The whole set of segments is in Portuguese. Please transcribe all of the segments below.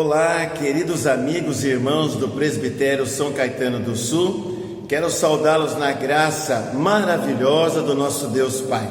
Olá, queridos amigos e irmãos do Presbitério São Caetano do Sul. Quero saudá-los na graça maravilhosa do nosso Deus Pai.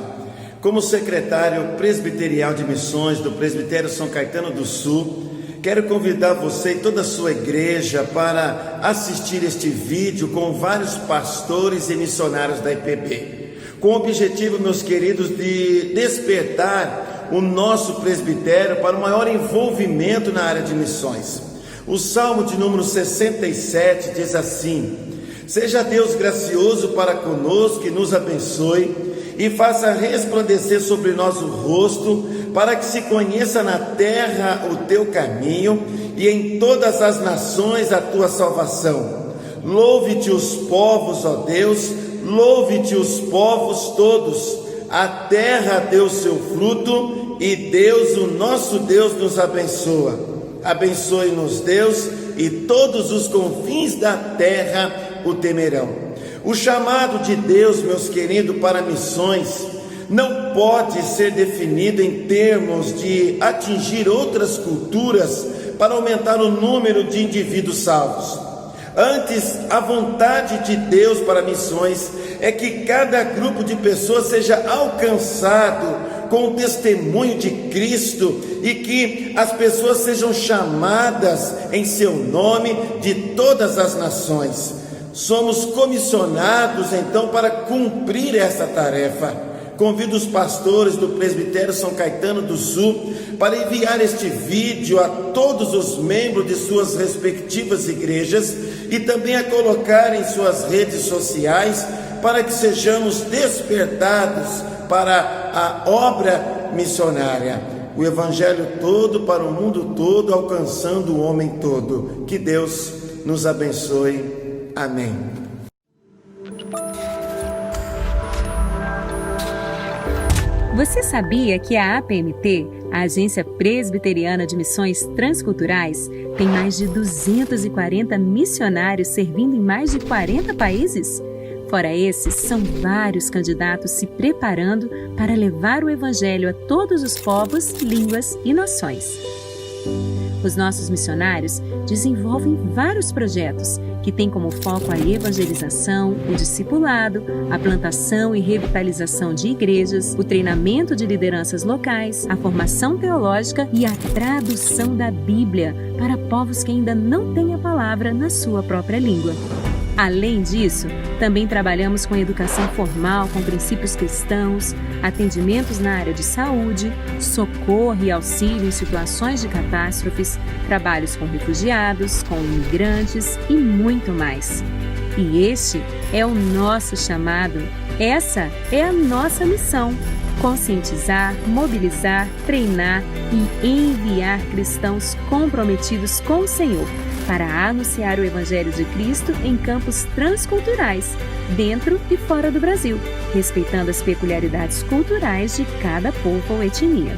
Como secretário presbiterial de missões do Presbitério São Caetano do Sul, quero convidar você e toda a sua igreja para assistir este vídeo com vários pastores e missionários da IPB, com o objetivo, meus queridos, de despertar o nosso presbitério para o maior envolvimento na área de missões. O Salmo de número 67 diz assim: seja Deus gracioso para conosco e nos abençoe e faça resplandecer sobre nós o rosto, para que se conheça na terra o teu caminho e em todas as nações a tua salvação. Louve-te os povos, ó Deus, louve-te os povos todos. A terra deu seu fruto e Deus, o nosso Deus, nos abençoa. Abençoe-nos, Deus, e todos os confins da terra o temerão. O chamado de Deus, meus queridos, para missões não pode ser definido em termos de atingir outras culturas para aumentar o número de indivíduos salvos. Antes, a vontade de Deus para missões é que cada grupo de pessoas seja alcançado com o testemunho de Cristo e que as pessoas sejam chamadas em seu nome de todas as nações. Somos comissionados então para cumprir essa tarefa. Convido os pastores do Presbitério São Caetano do Sul para enviar este vídeo a todos os membros de suas respectivas igrejas e também a colocar em suas redes sociais, para que sejamos despertados para a obra missionária. O Evangelho todo para o mundo todo, alcançando o homem todo. Que Deus nos abençoe. Amém. Você sabia que a APMT, a Agência Presbiteriana de Missões Transculturais, tem mais de 240 missionários servindo em mais de 40 países? Fora esses, são vários candidatos se preparando para levar o Evangelho a todos os povos, línguas e nações. Os nossos missionários desenvolvem vários projetos que têm como foco a evangelização, o discipulado, a plantação e revitalização de igrejas, o treinamento de lideranças locais, a formação teológica e a tradução da Bíblia para povos que ainda não têm a palavra na sua própria língua. Além disso, também trabalhamos com educação formal com princípios cristãos, atendimentos na área de saúde, socorro e auxílio em situações de catástrofes, trabalhos com refugiados, com imigrantes e muito mais. E este é o nosso chamado, essa é a nossa missão: conscientizar, mobilizar, treinar e enviar cristãos comprometidos com o Senhor para anunciar o Evangelho de Cristo em campos transculturais, dentro e fora do Brasil, respeitando as peculiaridades culturais de cada povo ou etnia.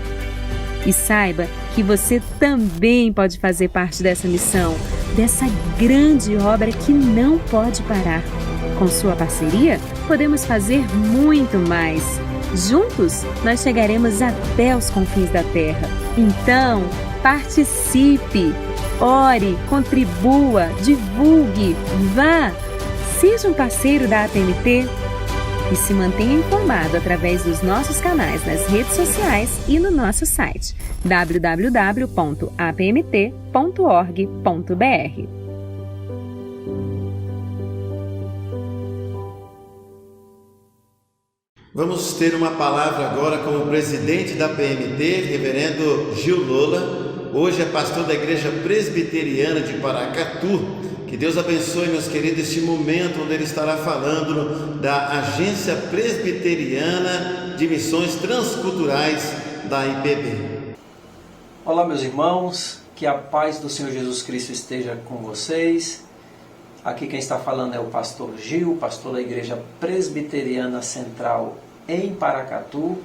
E saiba que você também pode fazer parte dessa missão, dessa grande obra que não pode parar. Com sua parceria, podemos fazer muito mais. Juntos, nós chegaremos até os confins da terra. Então, participe! Ore, contribua, divulgue, vá! Seja um parceiro da APMT e se mantenha informado através dos nossos canais nas redes sociais e no nosso site www.apmt.org.br. Vamos ter uma palavra agora com o presidente da PMT, reverendo Gil Lola. Hoje é pastor da Igreja Presbiteriana de Paracatu. Que Deus abençoe, meus queridos, este momento onde ele estará falando da Agência Presbiteriana de Missões Transculturais da IPB. Olá, meus irmãos, que a paz do Senhor Jesus Cristo esteja com vocês. Aqui quem está falando é o pastor Gil, pastor da Igreja Presbiteriana Central em Paracatu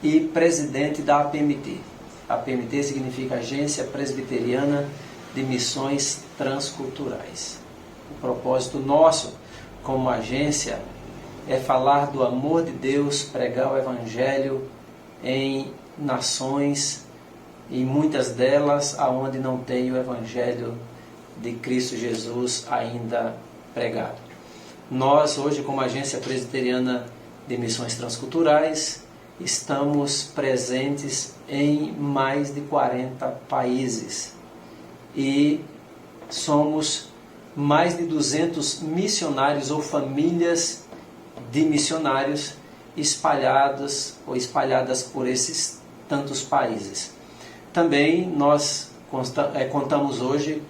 e presidente da APMT. APMT significa Agência Presbiteriana de Missões Transculturais. O propósito nosso como agência é falar do amor de Deus, pregar o Evangelho em nações e muitas delas aonde não tem o Evangelho de Cristo Jesus ainda pregado. Nós, hoje, como Agência Presbiteriana de Missões Transculturais, estamos presentes em mais de 40 países e somos mais de 200 missionários ou famílias de missionários espalhadas por esses tantos países. Também nós contamos hoje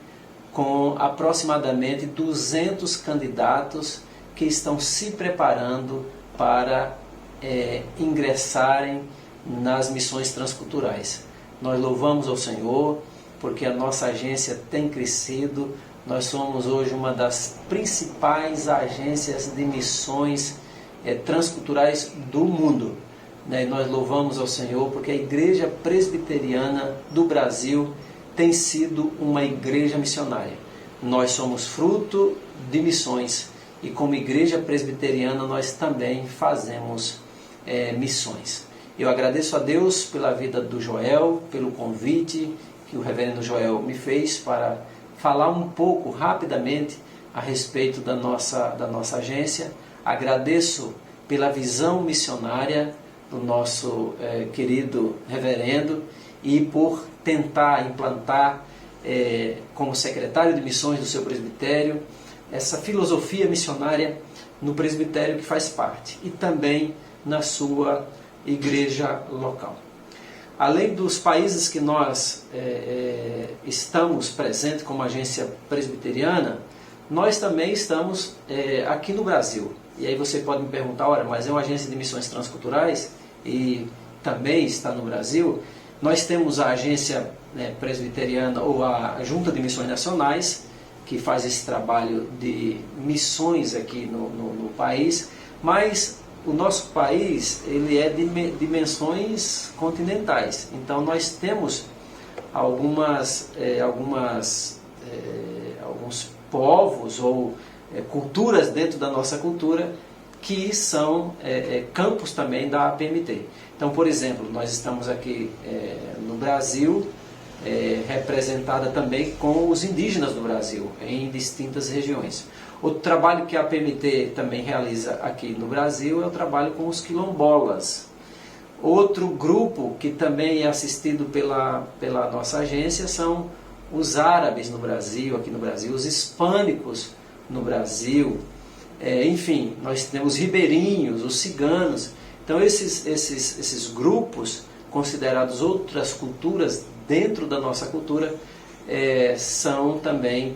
com aproximadamente 200 candidatos que estão se preparando para ingressarem nas missões transculturais. Nós louvamos ao Senhor porque a nossa agência tem crescido. Nós somos hoje uma das principais agências de missões transculturais do mundo. Nós louvamos ao Senhor porque a Igreja Presbiteriana do Brasil tem sido uma igreja missionária. Nós somos fruto de missões e como Igreja Presbiteriana nós também fazemos missões. Eu agradeço a Deus pela vida do Joel, pelo convite que o reverendo Joel me fez para falar um pouco rapidamente a respeito da nossa agência. Agradeço pela visão missionária do nosso querido reverendo e por tentar implantar como secretário de missões do seu presbitério essa filosofia missionária no presbitério que faz parte e também na sua igreja local. Além dos países que nós estamos presentes como agência presbiteriana, nós também estamos aqui no Brasil. E aí você pode me perguntar, ora, mas é uma agência de missões transculturais e também está no Brasil? Nós temos a agência presbiteriana ou a Junta de Missões Nacionais, que faz esse trabalho de missões aqui no país, mas o nosso país ele é de dimensões continentais. Então nós temos alguns povos ou culturas dentro da nossa cultura que são campos também da APMT. Então, por exemplo, nós estamos aqui no Brasil, representada também com os indígenas do Brasil, em distintas regiões. Outro trabalho que a APMT também realiza aqui no Brasil é o trabalho com os quilombolas. Outro grupo que também é assistido pela nossa agência são os árabes no Brasil, aqui no Brasil, os hispânicos no Brasil, enfim, nós temos ribeirinhos, os ciganos. Então esses grupos, considerados outras culturas dentro da nossa cultura, são também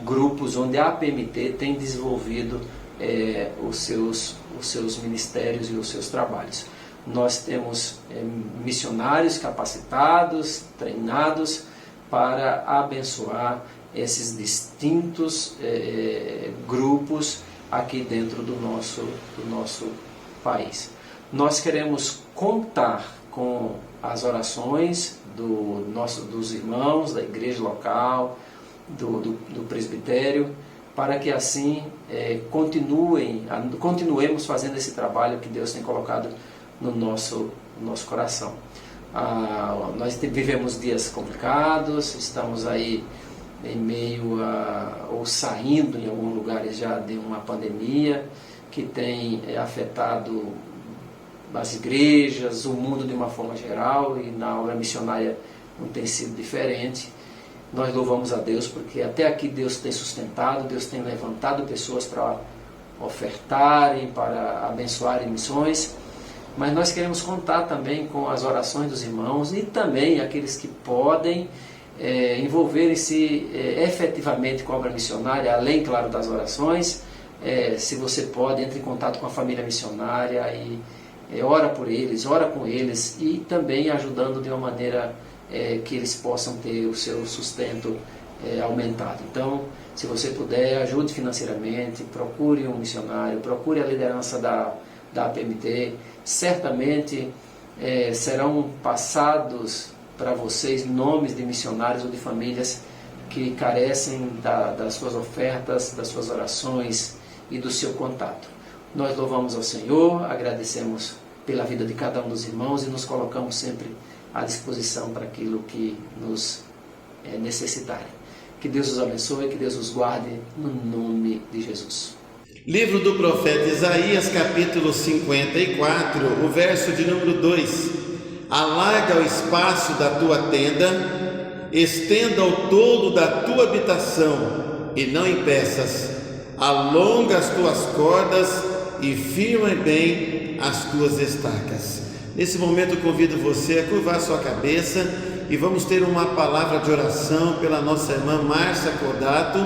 grupos onde a APMT tem desenvolvido os seus ministérios e os seus trabalhos. Nós temos missionários capacitados, treinados para abençoar esses distintos grupos aqui dentro do nosso país. Nós queremos contar com as orações dos irmãos da igreja local, do presbitério, para que assim continuemos fazendo esse trabalho que Deus tem colocado no nosso coração. Nós vivemos dias complicados, estamos aí em meio ou saindo em alguns lugares já de uma pandemia que tem afetado as igrejas, o mundo de uma forma geral, e na obra missionária não tem sido diferente. Nós louvamos a Deus porque até aqui Deus tem sustentado, Deus tem levantado pessoas para ofertarem, para abençoarem missões, mas nós queremos contar também com as orações dos irmãos e também aqueles que podem envolverem-se efetivamente com a obra missionária, além, claro, das orações. Se você pode, entre em contato com a família missionária e ora por eles, ora com eles e também ajudando de uma maneira que eles possam ter o seu sustento aumentado. Então, se você puder, ajude financeiramente, procure um missionário, procure a liderança da APMT. Certamente serão passados para vocês nomes de missionários ou de famílias que carecem das suas ofertas, das suas orações e do seu contato. Nós louvamos ao Senhor, agradecemos pela vida de cada um dos irmãos e nos colocamos sempre à disposição para aquilo que nos necessitarem. Que Deus os abençoe, que Deus os guarde, no nome de Jesus. Livro do profeta Isaías, capítulo 54, o verso de número 2. Alarga o espaço da tua tenda, estenda o todo da tua habitação, e não impeças. Alonga as tuas cordas e firma bem as tuas estacas. Nesse momento eu convido você a curvar sua cabeça e vamos ter uma palavra de oração pela nossa irmã Márcia Codato,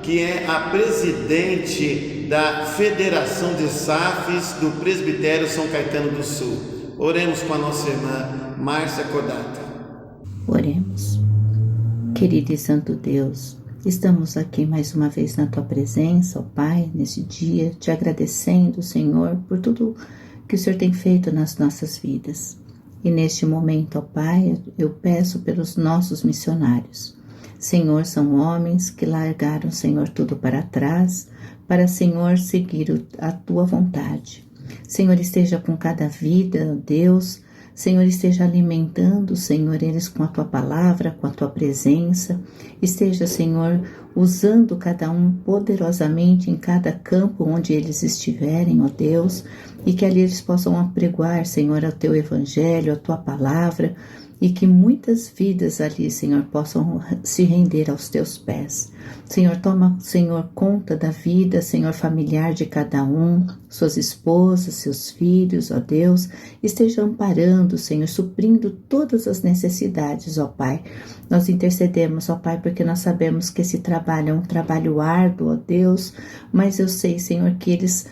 que é a presidente da Federação de SAFs do Presbitério São Caetano do Sul. Oremos com a nossa irmã Márcia Codato. Oremos. Querido e santo Deus, estamos aqui mais uma vez na Tua presença, ó Pai, nesse dia, te agradecendo, Senhor, por tudo que o Senhor tem feito nas nossas vidas. E neste momento, ó Pai, eu peço pelos nossos missionários. Senhor, são homens que largaram, Senhor, tudo para trás, para, Senhor, seguir a Tua vontade. Senhor, esteja com cada vida, Deus. Senhor, esteja alimentando, Senhor, eles com a Tua palavra, com a Tua presença. Esteja, Senhor, usando cada um poderosamente em cada campo onde eles estiverem, ó Deus, e que ali eles possam apregoar, Senhor, o Teu Evangelho, a Tua palavra, e que muitas vidas ali, Senhor, possam se render aos Teus pés. Senhor, toma, Senhor, conta da vida, Senhor, familiar de cada um, suas esposas, seus filhos, ó Deus, esteja amparando, Senhor, suprindo todas as necessidades, ó Pai. Nós intercedemos, ó Pai, porque nós sabemos que esse trabalho é um trabalho árduo, ó Deus, mas eu sei, Senhor, que eles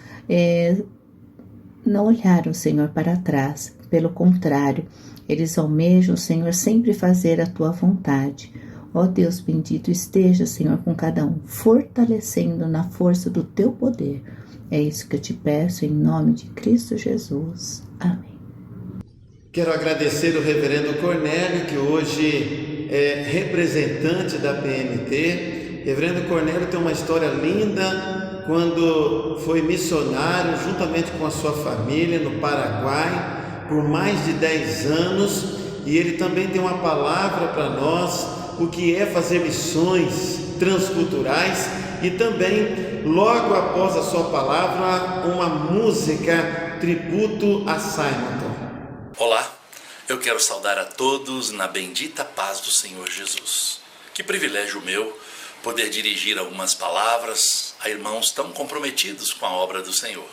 não olharam, Senhor, para trás, pelo contrário, eles almejam, Senhor, sempre fazer a Tua vontade. Ó Deus bendito, esteja, Senhor, com cada um, fortalecendo na força do Teu poder. É isso que eu te peço, em nome de Cristo Jesus. Amém. Quero agradecer o reverendo Cornélio, que hoje é representante da PMT. Reverendo Cornélio tem uma história linda quando foi missionário juntamente com a sua família no Paraguai por mais de 10 anos, e ele também tem uma palavra para nós, o que é fazer missões transculturais, e também, logo após a sua palavra, uma música tributo a Simonton. Olá, eu quero saudar a todos na bendita paz do Senhor Jesus. Que privilégio meu poder dirigir algumas palavras a irmãos tão comprometidos com a obra do Senhor.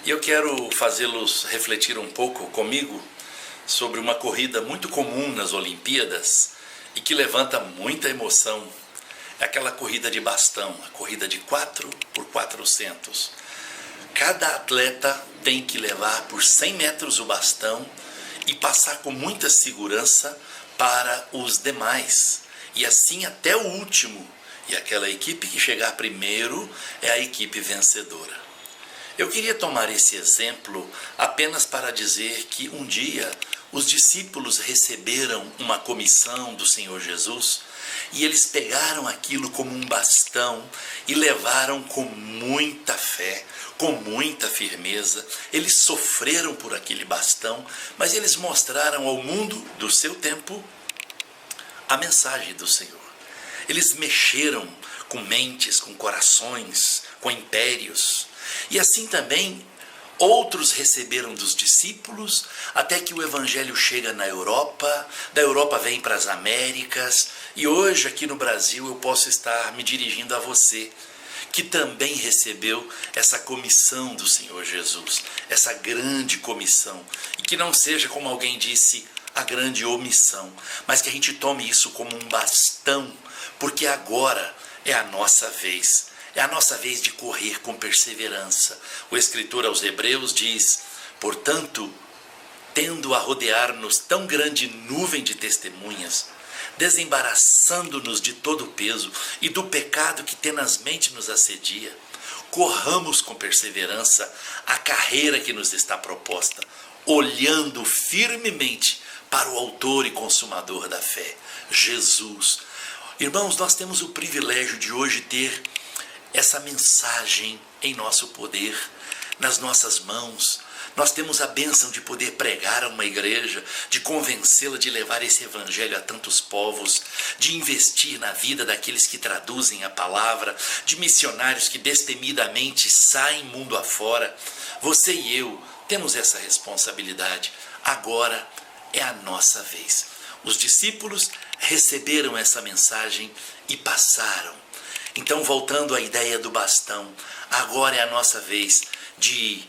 E eu quero fazê-los refletir um pouco comigo sobre uma corrida muito comum nas Olimpíadas e que levanta muita emoção. É aquela corrida de bastão, a corrida de 4x400. Cada atleta tem que levar por 100 metros o bastão e passar com muita segurança para os demais. E assim até o último. E aquela equipe que chegar primeiro é a equipe vencedora. Eu queria tomar esse exemplo apenas para dizer que um dia os discípulos receberam uma comissão do Senhor Jesus e eles pegaram aquilo como um bastão e levaram com muita fé, com muita firmeza. Eles sofreram por aquele bastão, mas eles mostraram ao mundo do seu tempo a mensagem do Senhor. Eles mexeram com mentes, com corações, com impérios. E assim também outros receberam dos discípulos, até que o evangelho chega na Europa, da Europa vem para as Américas, e hoje aqui no Brasil eu posso estar me dirigindo a você, que também recebeu essa comissão do Senhor Jesus, essa grande comissão, e que não seja, como alguém disse, a grande omissão, mas que a gente tome isso como um bastão, porque agora é a nossa vez. É a nossa vez de correr com perseverança. O escritor aos Hebreus diz: portanto, tendo a rodear-nos tão grande nuvem de testemunhas, desembaraçando-nos de todo o peso e do pecado que tenazmente nos assedia, corramos com perseverança a carreira que nos está proposta, olhando firmemente para o autor e consumador da fé, Jesus. Irmãos, nós temos o privilégio de hoje ter essa mensagem em nosso poder, nas nossas mãos. Nós temos a bênção de poder pregar a uma igreja, de convencê-la de levar esse evangelho a tantos povos, de investir na vida daqueles que traduzem a palavra, de missionários que destemidamente saem mundo afora. Você e eu temos essa responsabilidade. Agora é a nossa vez. Os discípulos receberam essa mensagem e passaram. Então, voltando à ideia do bastão, agora é a nossa vez de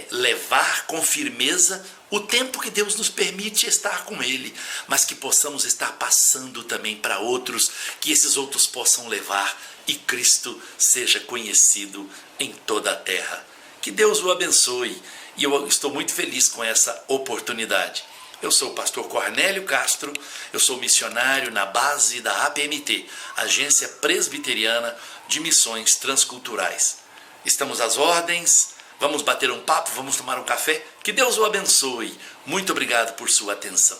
levar com firmeza o tempo que Deus nos permite estar com Ele, mas que possamos estar passando também para outros, que esses outros possam levar e Cristo seja conhecido em toda a terra. Que Deus o abençoe e eu estou muito feliz com essa oportunidade. Eu sou o pastor Cornélio Castro, eu sou missionário na base da APMT, Agência Presbiteriana de Missões Transculturais. Estamos às ordens, vamos bater um papo, vamos tomar um café. Que Deus o abençoe. Muito obrigado por sua atenção.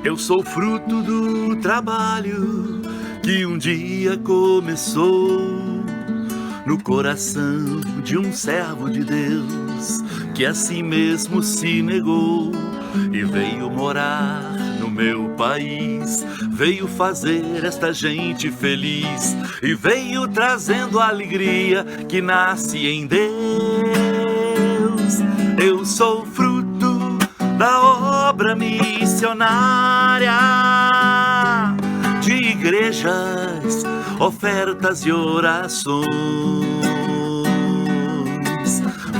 Eu sou fruto do trabalho que um dia começou no coração de um servo de Deus que a si mesmo se negou e veio morar no meu país, veio fazer esta gente feliz e veio trazendo a alegria que nasce em Deus. Eu sou fruto da obra missionária de igrejas, ofertas e orações,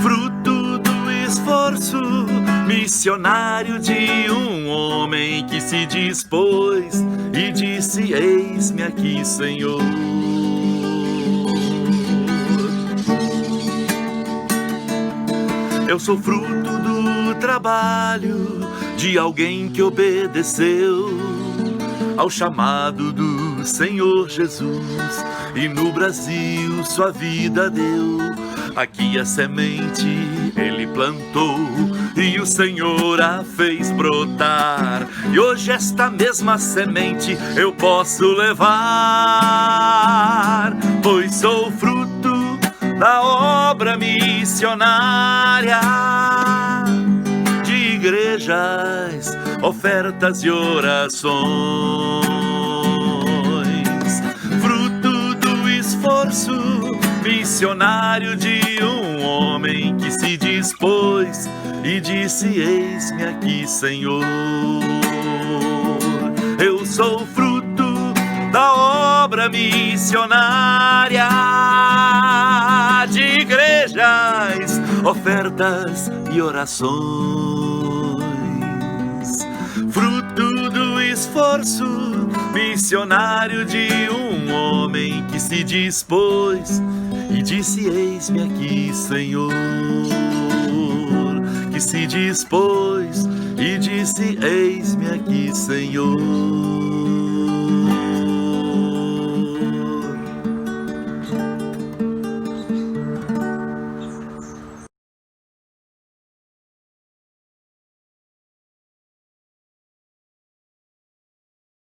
fruto do esforço missionário de um homem que se dispôs e disse: eis-me aqui, Senhor. Eu sou fruto do trabalho de alguém que obedeceu ao chamado do Senhor Jesus e no Brasil sua vida deu. Aqui a semente ele plantou e o Senhor a fez brotar, e hoje esta mesma semente eu posso levar, pois sou fruto da obra missionária de igrejas, ofertas e orações, fruto do esforço missionário de um homem que se dispôs e disse: eis-me aqui, Senhor. Eu sou fruto da obra missionária de igrejas, ofertas e orações, fruto do esforço missionário de um homem que se dispôs e disse: eis-me aqui, Senhor. Que se dispôs e disse: eis-me aqui, Senhor.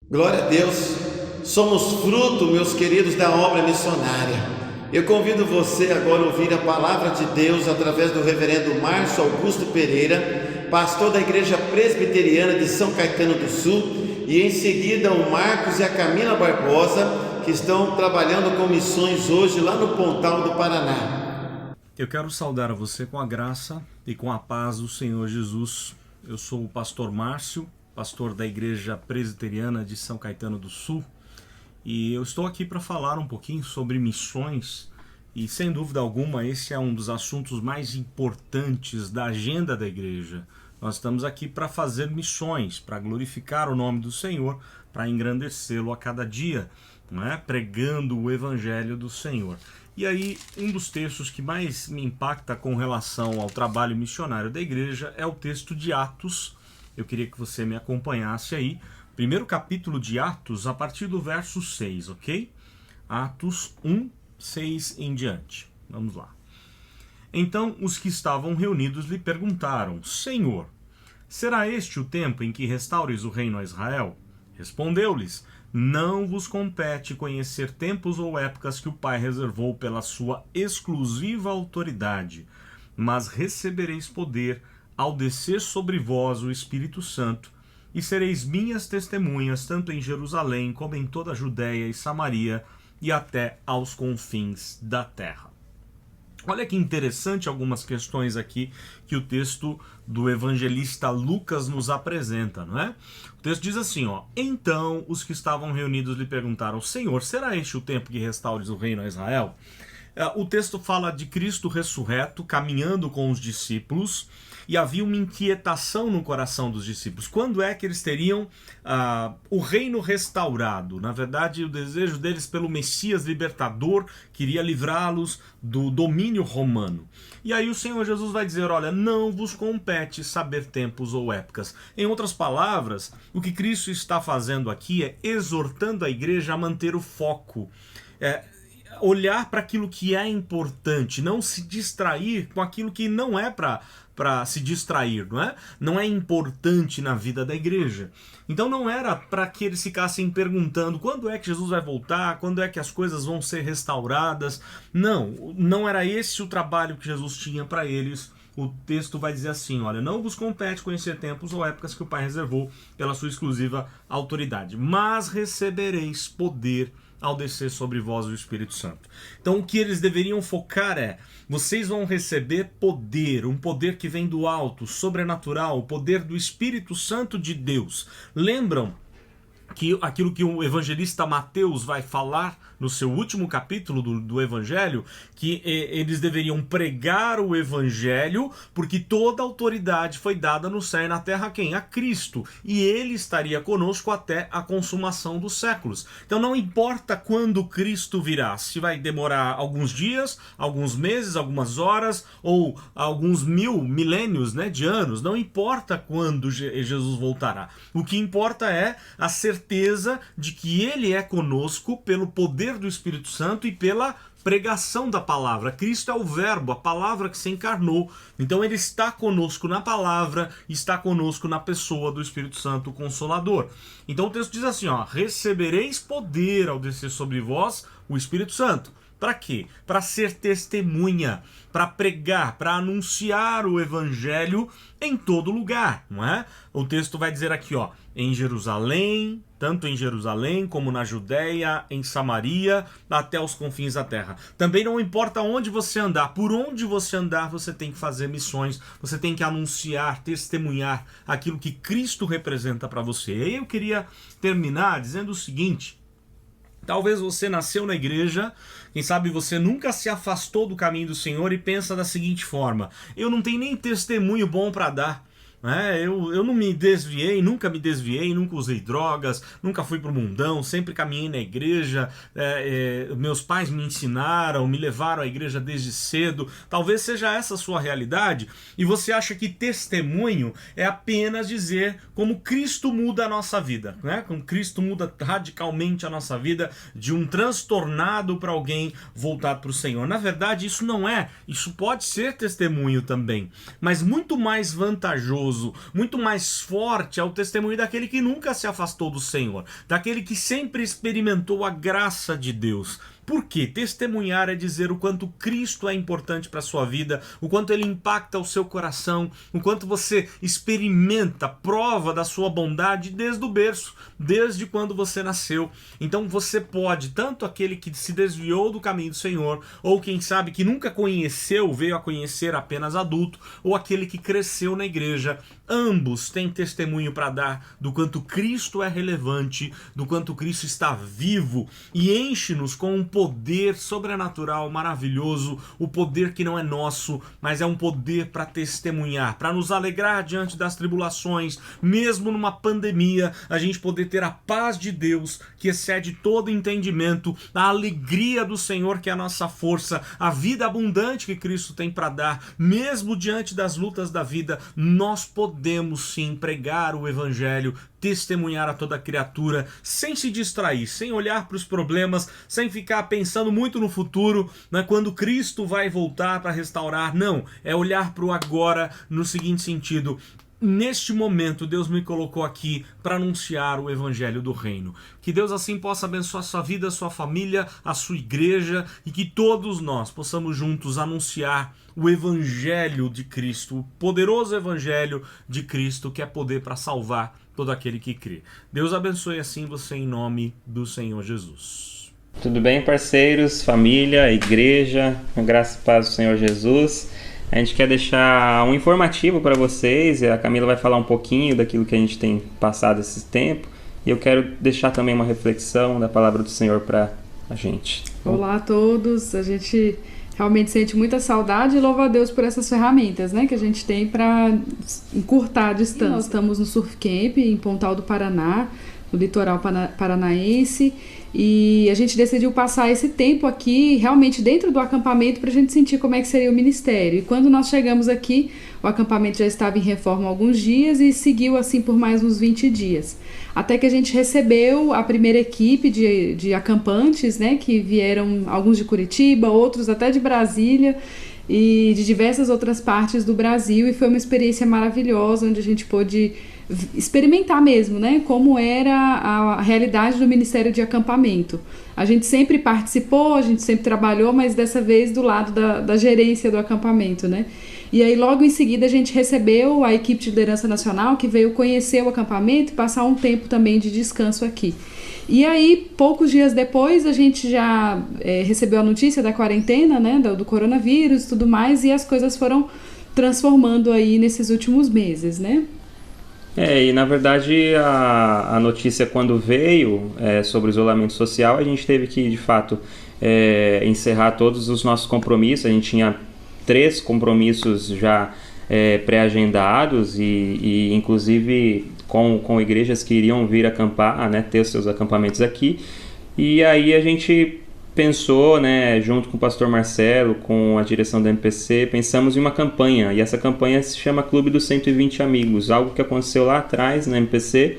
Glória a Deus, somos fruto, meus queridos, da obra missionária. Eu convido você agora a ouvir a palavra de Deus através do reverendo Márcio Augusto Pereira, pastor da Igreja Presbiteriana de São Caetano do Sul, e em seguida o Marcos e a Camila Barbosa, que estão trabalhando com missões hoje lá no Pontal do Paraná. Eu quero saudar a você com a graça e com a paz do Senhor Jesus. Eu sou o pastor Márcio, pastor da Igreja Presbiteriana de São Caetano do Sul, e eu estou aqui para falar um pouquinho sobre missões, e sem dúvida alguma esse é um dos assuntos mais importantes da agenda da igreja. Nós estamos aqui para fazer missões, para glorificar o nome do Senhor, para engrandecê-lo a cada dia, não é? Pregando o evangelho do Senhor. E aí, um dos textos que mais me impacta com relação ao trabalho missionário da igreja é o texto de Atos. Eu queria que você me acompanhasse aí. Primeiro capítulo de Atos, a partir do verso 6, ok? Atos 1, 6 em diante. Vamos lá. Então os que estavam reunidos lhe perguntaram: Senhor, será este o tempo em que restaures o reino a Israel? Respondeu-lhes: não vos compete conhecer tempos ou épocas que o Pai reservou pela sua exclusiva autoridade, mas recebereis poder ao descer sobre vós o Espírito Santo, e sereis minhas testemunhas tanto em Jerusalém como em toda a Judéia e Samaria e até aos confins da terra. Olha que interessante algumas questões aqui que o texto do evangelista Lucas nos apresenta, não é? O texto diz assim, ó: então os que estavam reunidos lhe perguntaram: Senhor, será este o tempo que restaures o reino a Israel? O texto fala de Cristo ressurreto, caminhando com os discípulos, e havia uma inquietação no coração dos discípulos. Quando é que eles teriam o reino restaurado? Na verdade, o desejo deles pelo Messias libertador, queria livrá-los do domínio romano. E aí o Senhor Jesus vai dizer: olha, não vos compete saber tempos ou épocas. Em outras palavras, o que Cristo está fazendo aqui é exortando a igreja a manter o foco, olhar para aquilo que é importante, não se distrair com aquilo que não é para se distrair, não é? Não é importante na vida da igreja. Então não era para que eles ficassem perguntando quando é que Jesus vai voltar, quando é que as coisas vão ser restauradas. Não era esse o trabalho que Jesus tinha para eles. O texto vai dizer assim, olha, não vos compete conhecer tempos ou épocas que o Pai reservou pela sua exclusiva autoridade, mas recebereis poder ao descer sobre vós o Espírito Santo. Então o que eles deveriam focar é: vocês vão receber poder, um poder que vem do alto, sobrenatural, o poder do Espírito Santo de Deus. Lembram que aquilo que o evangelista Mateus vai falar no seu último capítulo do Evangelho, que eles deveriam pregar o Evangelho, porque toda a autoridade foi dada no céu e na terra a quem? A Cristo. E ele estaria conosco até a consumação dos séculos. Então não importa quando Cristo virá, se vai demorar alguns dias, alguns meses, algumas horas, ou alguns milênios, né, de anos, não importa quando Jesus voltará. O que importa é a certeza de que ele é conosco pelo poder do Espírito Santo e pela pregação da palavra. Cristo é o verbo, a palavra que se encarnou. Então ele está conosco na palavra, está conosco na pessoa do Espírito Santo, o Consolador. Então o texto diz assim, ó: recebereis poder ao descer sobre vós o Espírito Santo. Para quê? Para ser testemunha, para pregar, para anunciar o evangelho em todo lugar, não é? O texto vai dizer aqui, ó, em Jerusalém, tanto em Jerusalém como na Judéia, em Samaria, até os confins da terra. Também não importa onde você andar, por onde você andar, você tem que fazer missões, você tem que anunciar, testemunhar aquilo que Cristo representa para você. E aí eu queria terminar dizendo o seguinte: talvez você nasceu na igreja, quem sabe você nunca se afastou do caminho do Senhor e pensa da seguinte forma: eu não tenho nem testemunho bom para dar. Eu não me desviei, nunca usei drogas, nunca fui pro mundão, sempre caminhei na igreja, meus pais me ensinaram, me levaram à igreja desde cedo. Talvez seja essa a sua realidade e você acha que testemunho é apenas dizer como Cristo muda a nossa vida, né? Como Cristo muda radicalmente a nossa vida, de um transtornado para alguém voltado para o Senhor. Na verdade, isso não é, isso pode ser testemunho também, mas muito mais vantajoso, muito mais forte é o testemunho daquele que nunca se afastou do Senhor, daquele que sempre experimentou a graça de Deus. Por quê? Testemunhar é dizer o quanto Cristo é importante para a sua vida, o quanto ele impacta o seu coração, o quanto você experimenta, prova da sua bondade desde o berço, desde quando você nasceu. Então você pode, tanto aquele que se desviou do caminho do Senhor, ou quem sabe que nunca conheceu, veio a conhecer apenas adulto, ou aquele que cresceu na igreja, ambos têm testemunho para dar do quanto Cristo é relevante, do quanto Cristo está vivo e enche-nos com um poder sobrenatural maravilhoso, o poder que não é nosso, mas é um poder para testemunhar, para nos alegrar diante das tribulações, mesmo numa pandemia, a gente poder ter a paz de Deus que excede todo entendimento, a alegria do Senhor que é a nossa força, a vida abundante que Cristo tem para dar, mesmo diante das lutas da vida, nós podemos sim pregar o evangelho, testemunhar a toda criatura, sem se distrair, sem olhar para os problemas, sem ficar pensando muito no futuro, né, quando Cristo vai voltar para restaurar. Não, é olhar para o agora no seguinte sentido: neste momento, Deus me colocou aqui para anunciar o Evangelho do Reino. Que Deus assim possa abençoar a sua vida, a sua família, a sua igreja e que todos nós possamos juntos anunciar o Evangelho de Cristo, o poderoso Evangelho de Cristo, que é poder para salvar todo aquele que crê. Deus abençoe assim você em nome do Senhor Jesus. Tudo bem, parceiros, família, igreja, com graça e paz do Senhor Jesus. A gente quer deixar um informativo para vocês, a Camila vai falar um pouquinho daquilo que a gente tem passado esse tempo, e eu quero deixar também uma reflexão da palavra do Senhor para a gente. Olá a todos, a gente realmente sente muita saudade e louva a Deus por essas ferramentas, né, que a gente tem para encurtar a distância. Nós estamos no Surf Camp em Pontal do Paraná, no litoral paranaense, e a gente decidiu passar esse tempo aqui realmente dentro do acampamento para a gente sentir como é que seria o ministério. E quando nós chegamos aqui, o acampamento já estava em reforma há alguns dias e seguiu assim por mais uns 20 dias. Até que a gente recebeu a primeira equipe de acampantes, né, que vieram, alguns de Curitiba, outros até de Brasília e de diversas outras partes do Brasil, e foi uma experiência maravilhosa, onde a gente pôde experimentar mesmo, né, como era a realidade do Ministério de Acampamento. A gente sempre participou, a gente sempre trabalhou, mas dessa vez do lado da gerência do acampamento, né. E aí logo em seguida a gente recebeu a equipe de liderança nacional, que veio conhecer o acampamento e passar um tempo também de descanso aqui. E aí, poucos dias depois, a gente já recebeu a notícia da quarentena, né, do coronavírus e tudo mais, e as coisas foram transformando aí nesses últimos meses, né. E na verdade a notícia quando veio sobre o isolamento social, a gente teve que de fato encerrar todos os nossos compromissos. A gente tinha 3 compromissos já pré-agendados e inclusive com igrejas que iriam vir acampar, né, ter os seus acampamentos aqui. E aí a gente pensou, né, junto com o pastor Marcelo, com a direção da MPC, pensamos em uma campanha, e essa campanha se chama Clube dos 120 Amigos, algo que aconteceu lá atrás na MPC,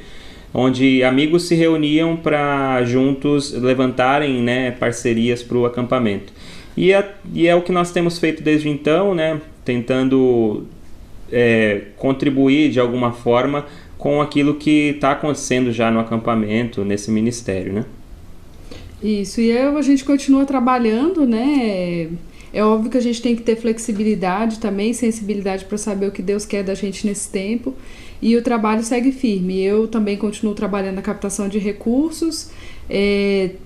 onde amigos se reuniam para juntos levantarem, né, parcerias para o acampamento. E é o que nós temos feito desde então, né, tentando contribuir de alguma forma com aquilo que está acontecendo já no acampamento, nesse ministério, né? Isso, e a gente continua trabalhando, né? É óbvio que a gente tem que ter flexibilidade também, sensibilidade para saber o que Deus quer da gente nesse tempo, e o trabalho segue firme. Eu também continuo trabalhando na captação de recursos,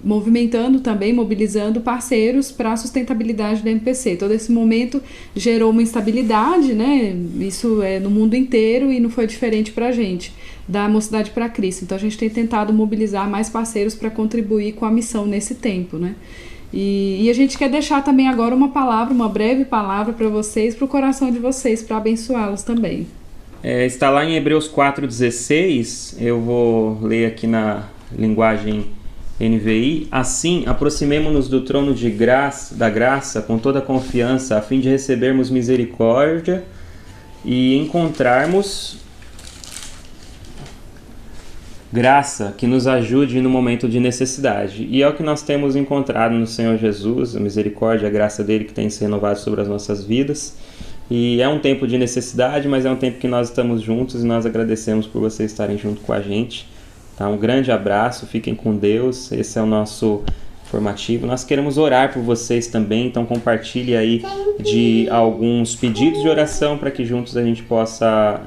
movimentando também, mobilizando parceiros para a sustentabilidade da MPC. Todo esse momento gerou uma instabilidade, né? Isso é no mundo inteiro e não foi diferente para a gente, da Mocidade para Cristo. Então a gente tem tentado mobilizar mais parceiros para contribuir com a missão nesse tempo, né? E a gente quer deixar também agora uma breve palavra para vocês, para o coração de vocês, para abençoá-los também. Está lá em Hebreus 4,16, eu vou ler aqui na linguagem NVI. Assim, aproximemo-nos do trono da graça com toda a confiança, a fim de recebermos misericórdia e encontrarmos graça que nos ajude no momento de necessidade. E é o que nós temos encontrado no Senhor Jesus, a misericórdia, a graça dele que tem se renovado sobre as nossas vidas. E é um tempo de necessidade, mas é um tempo que nós estamos juntos e nós agradecemos por vocês estarem junto com a gente. Tá? Um grande abraço, fiquem com Deus, esse é o nosso informativo. Nós queremos orar por vocês também, então compartilhe aí de alguns pedidos de oração para que juntos a gente possa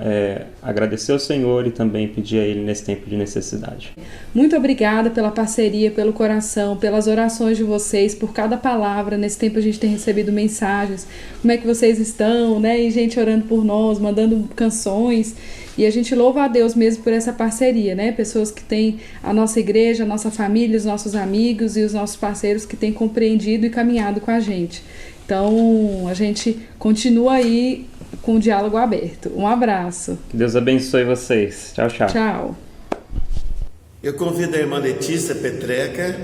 agradecer ao Senhor e também pedir a Ele nesse tempo de necessidade. Muito obrigada pela parceria, pelo coração, pelas orações de vocês, por cada palavra. Nesse tempo a gente tem recebido mensagens, como é que vocês estão, né? E gente orando por nós, mandando canções. E a gente louva a Deus mesmo por essa parceria, né? Pessoas que têm a nossa igreja, a nossa família, os nossos amigos e os nossos parceiros que têm compreendido e caminhado com a gente. Então, a gente continua aí com o diálogo aberto. Um abraço. Que Deus abençoe vocês. Tchau, tchau. Tchau. Eu convido a irmã Letícia Petreca.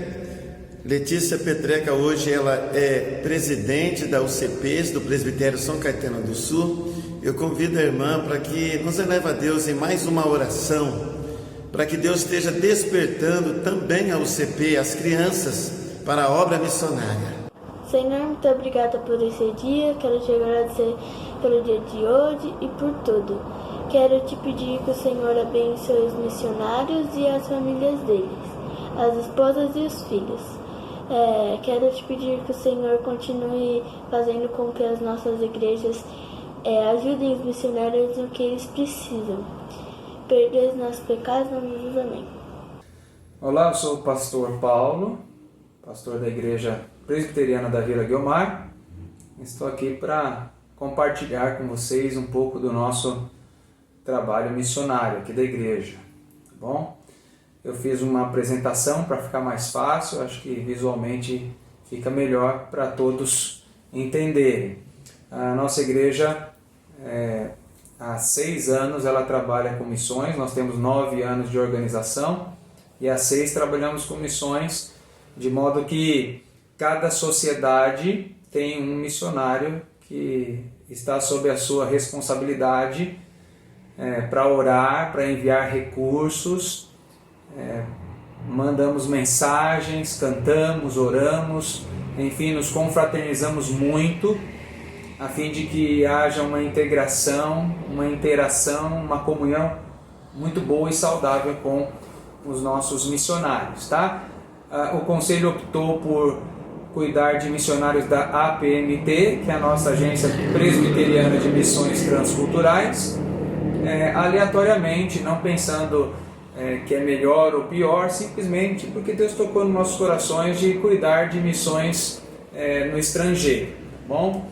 Letícia Petreca hoje ela é presidente da UCPs, do Presbitério São Caetano do Sul. Eu convido a irmã para que nos eleve a Deus em mais uma oração, para que Deus esteja despertando também a UCP, as crianças, para a obra missionária. Senhor, muito obrigada por esse dia, quero te agradecer pelo dia de hoje e por tudo. Quero te pedir que o Senhor abençoe os missionários e as famílias deles, as esposas e os filhos. Quero te pedir que o Senhor continue fazendo com que as nossas igrejas ajudem os missionários no que eles precisam. Perdoe os nossos pecados, em nome de Jesus, amém. Olá, eu sou o pastor Paulo, pastor da Igreja Presbiteriana da Vila Guiomar. Estou aqui para compartilhar com vocês um pouco do nosso trabalho missionário aqui da igreja, tá bom? Eu fiz uma apresentação para ficar mais fácil, acho que visualmente fica melhor para todos entenderem. A nossa igreja, há 6 anos, ela trabalha com missões, nós temos 9 anos de organização e há 6 trabalhamos com missões, de modo que cada sociedade tem um missionário que está sob a sua responsabilidade para orar, para enviar recursos, mandamos mensagens, cantamos, oramos, enfim, nos confraternizamos muito, a fim de que haja uma integração, uma interação, uma comunhão muito boa e saudável com os nossos missionários, tá? O Conselho optou por cuidar de missionários da APMT, que é a nossa Agência Presbiteriana de Missões Transculturais, aleatoriamente, não pensando que é melhor ou pior, simplesmente porque Deus tocou nos nossos corações de cuidar de missões no estrangeiro, tá bom?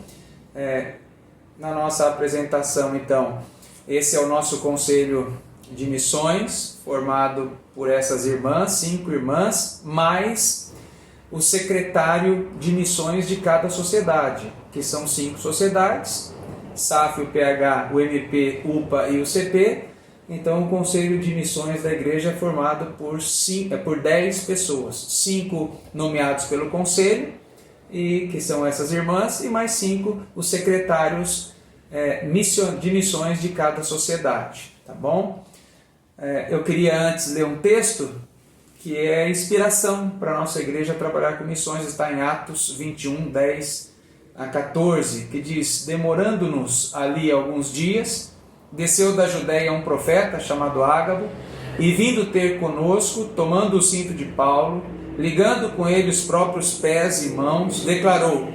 Na nossa apresentação, então, esse é o nosso Conselho de Missões, formado por essas irmãs, 5 irmãs, mais o secretário de missões de cada sociedade, que são 5 sociedades, SAF, o PH, o MP, UPA e o CP. Então o Conselho de Missões da Igreja é formado por 10 pessoas, 5 nomeados pelo Conselho, e que são essas irmãs, e mais 5 os secretários de missões de cada sociedade, tá bom? Eu queria antes ler um texto que é inspiração para a nossa igreja trabalhar com missões, está em Atos 21, 10 a 14, que diz: demorando-nos ali alguns dias, desceu da Judéia um profeta chamado Ágabo, e vindo ter conosco, tomando o cinto de Paulo, ligando com ele os próprios pés e mãos, declarou: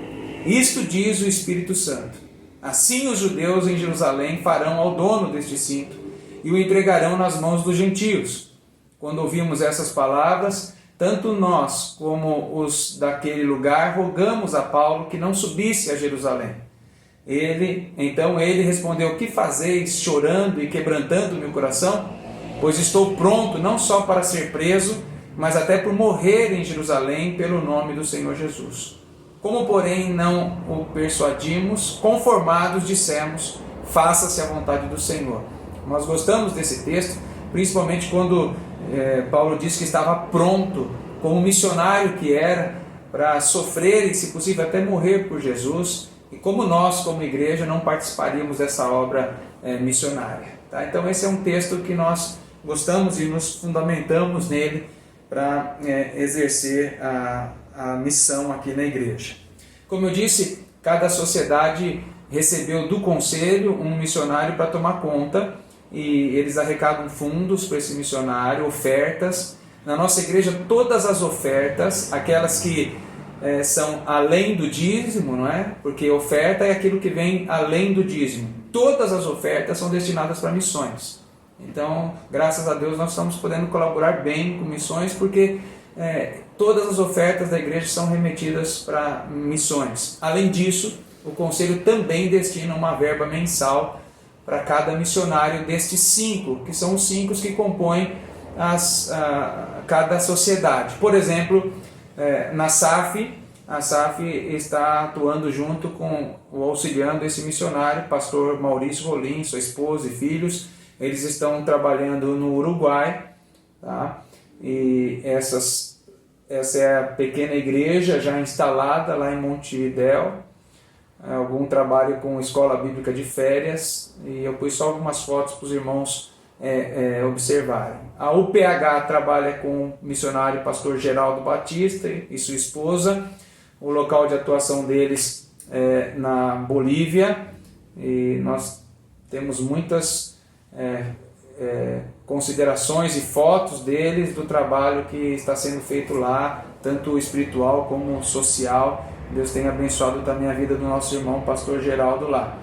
isto diz o Espírito Santo, assim os judeus em Jerusalém farão ao dono deste cinto, e o entregarão nas mãos dos gentios. Quando ouvimos essas palavras, tanto nós como os daquele lugar rogamos a Paulo que não subisse a Jerusalém. Então ele respondeu: que fazeis, chorando e quebrantando meu coração? Pois estou pronto não só para ser preso, mas até por morrer em Jerusalém pelo nome do Senhor Jesus. Como, porém, não o persuadimos, conformados dissemos: faça-se a vontade do Senhor. Nós gostamos desse texto, principalmente quando Paulo disse que estava pronto, como missionário que era, para sofrer e, se possível, até morrer por Jesus, e como nós, como igreja, não participaríamos dessa obra missionária. Tá? Então esse é um texto que nós gostamos e nos fundamentamos nele para exercer a missão aqui na igreja. Como eu disse, cada sociedade recebeu do conselho um missionário para tomar conta, e eles arrecadam fundos para esse missionário, ofertas. Na nossa igreja, todas as ofertas, aquelas que são além do dízimo, não é? Porque oferta é aquilo que vem além do dízimo. Todas as ofertas são destinadas para missões. Então, graças a Deus, nós estamos podendo colaborar bem com missões, porque todas as ofertas da igreja são remetidas para missões. Além disso, o conselho também destina uma verba mensal para cada missionário destes 5, que são os 5 que compõem cada sociedade. Por exemplo, na SAF, a SAF está atuando junto com auxiliando esse missionário, pastor Maurício Rolim, sua esposa e filhos. Eles estão trabalhando no Uruguai, tá? E essa é a pequena igreja já instalada lá em Montevidéu. Algum trabalho com escola bíblica de férias, e eu pus só algumas fotos para os irmãos observarem. A UPH trabalha com o missionário pastor Geraldo Batista e sua esposa. O local de atuação deles é na Bolívia, e nós temos muitas considerações e fotos deles, do trabalho que está sendo feito lá, tanto espiritual como social. Deus tem abençoado também a vida do nosso irmão pastor Geraldo lá.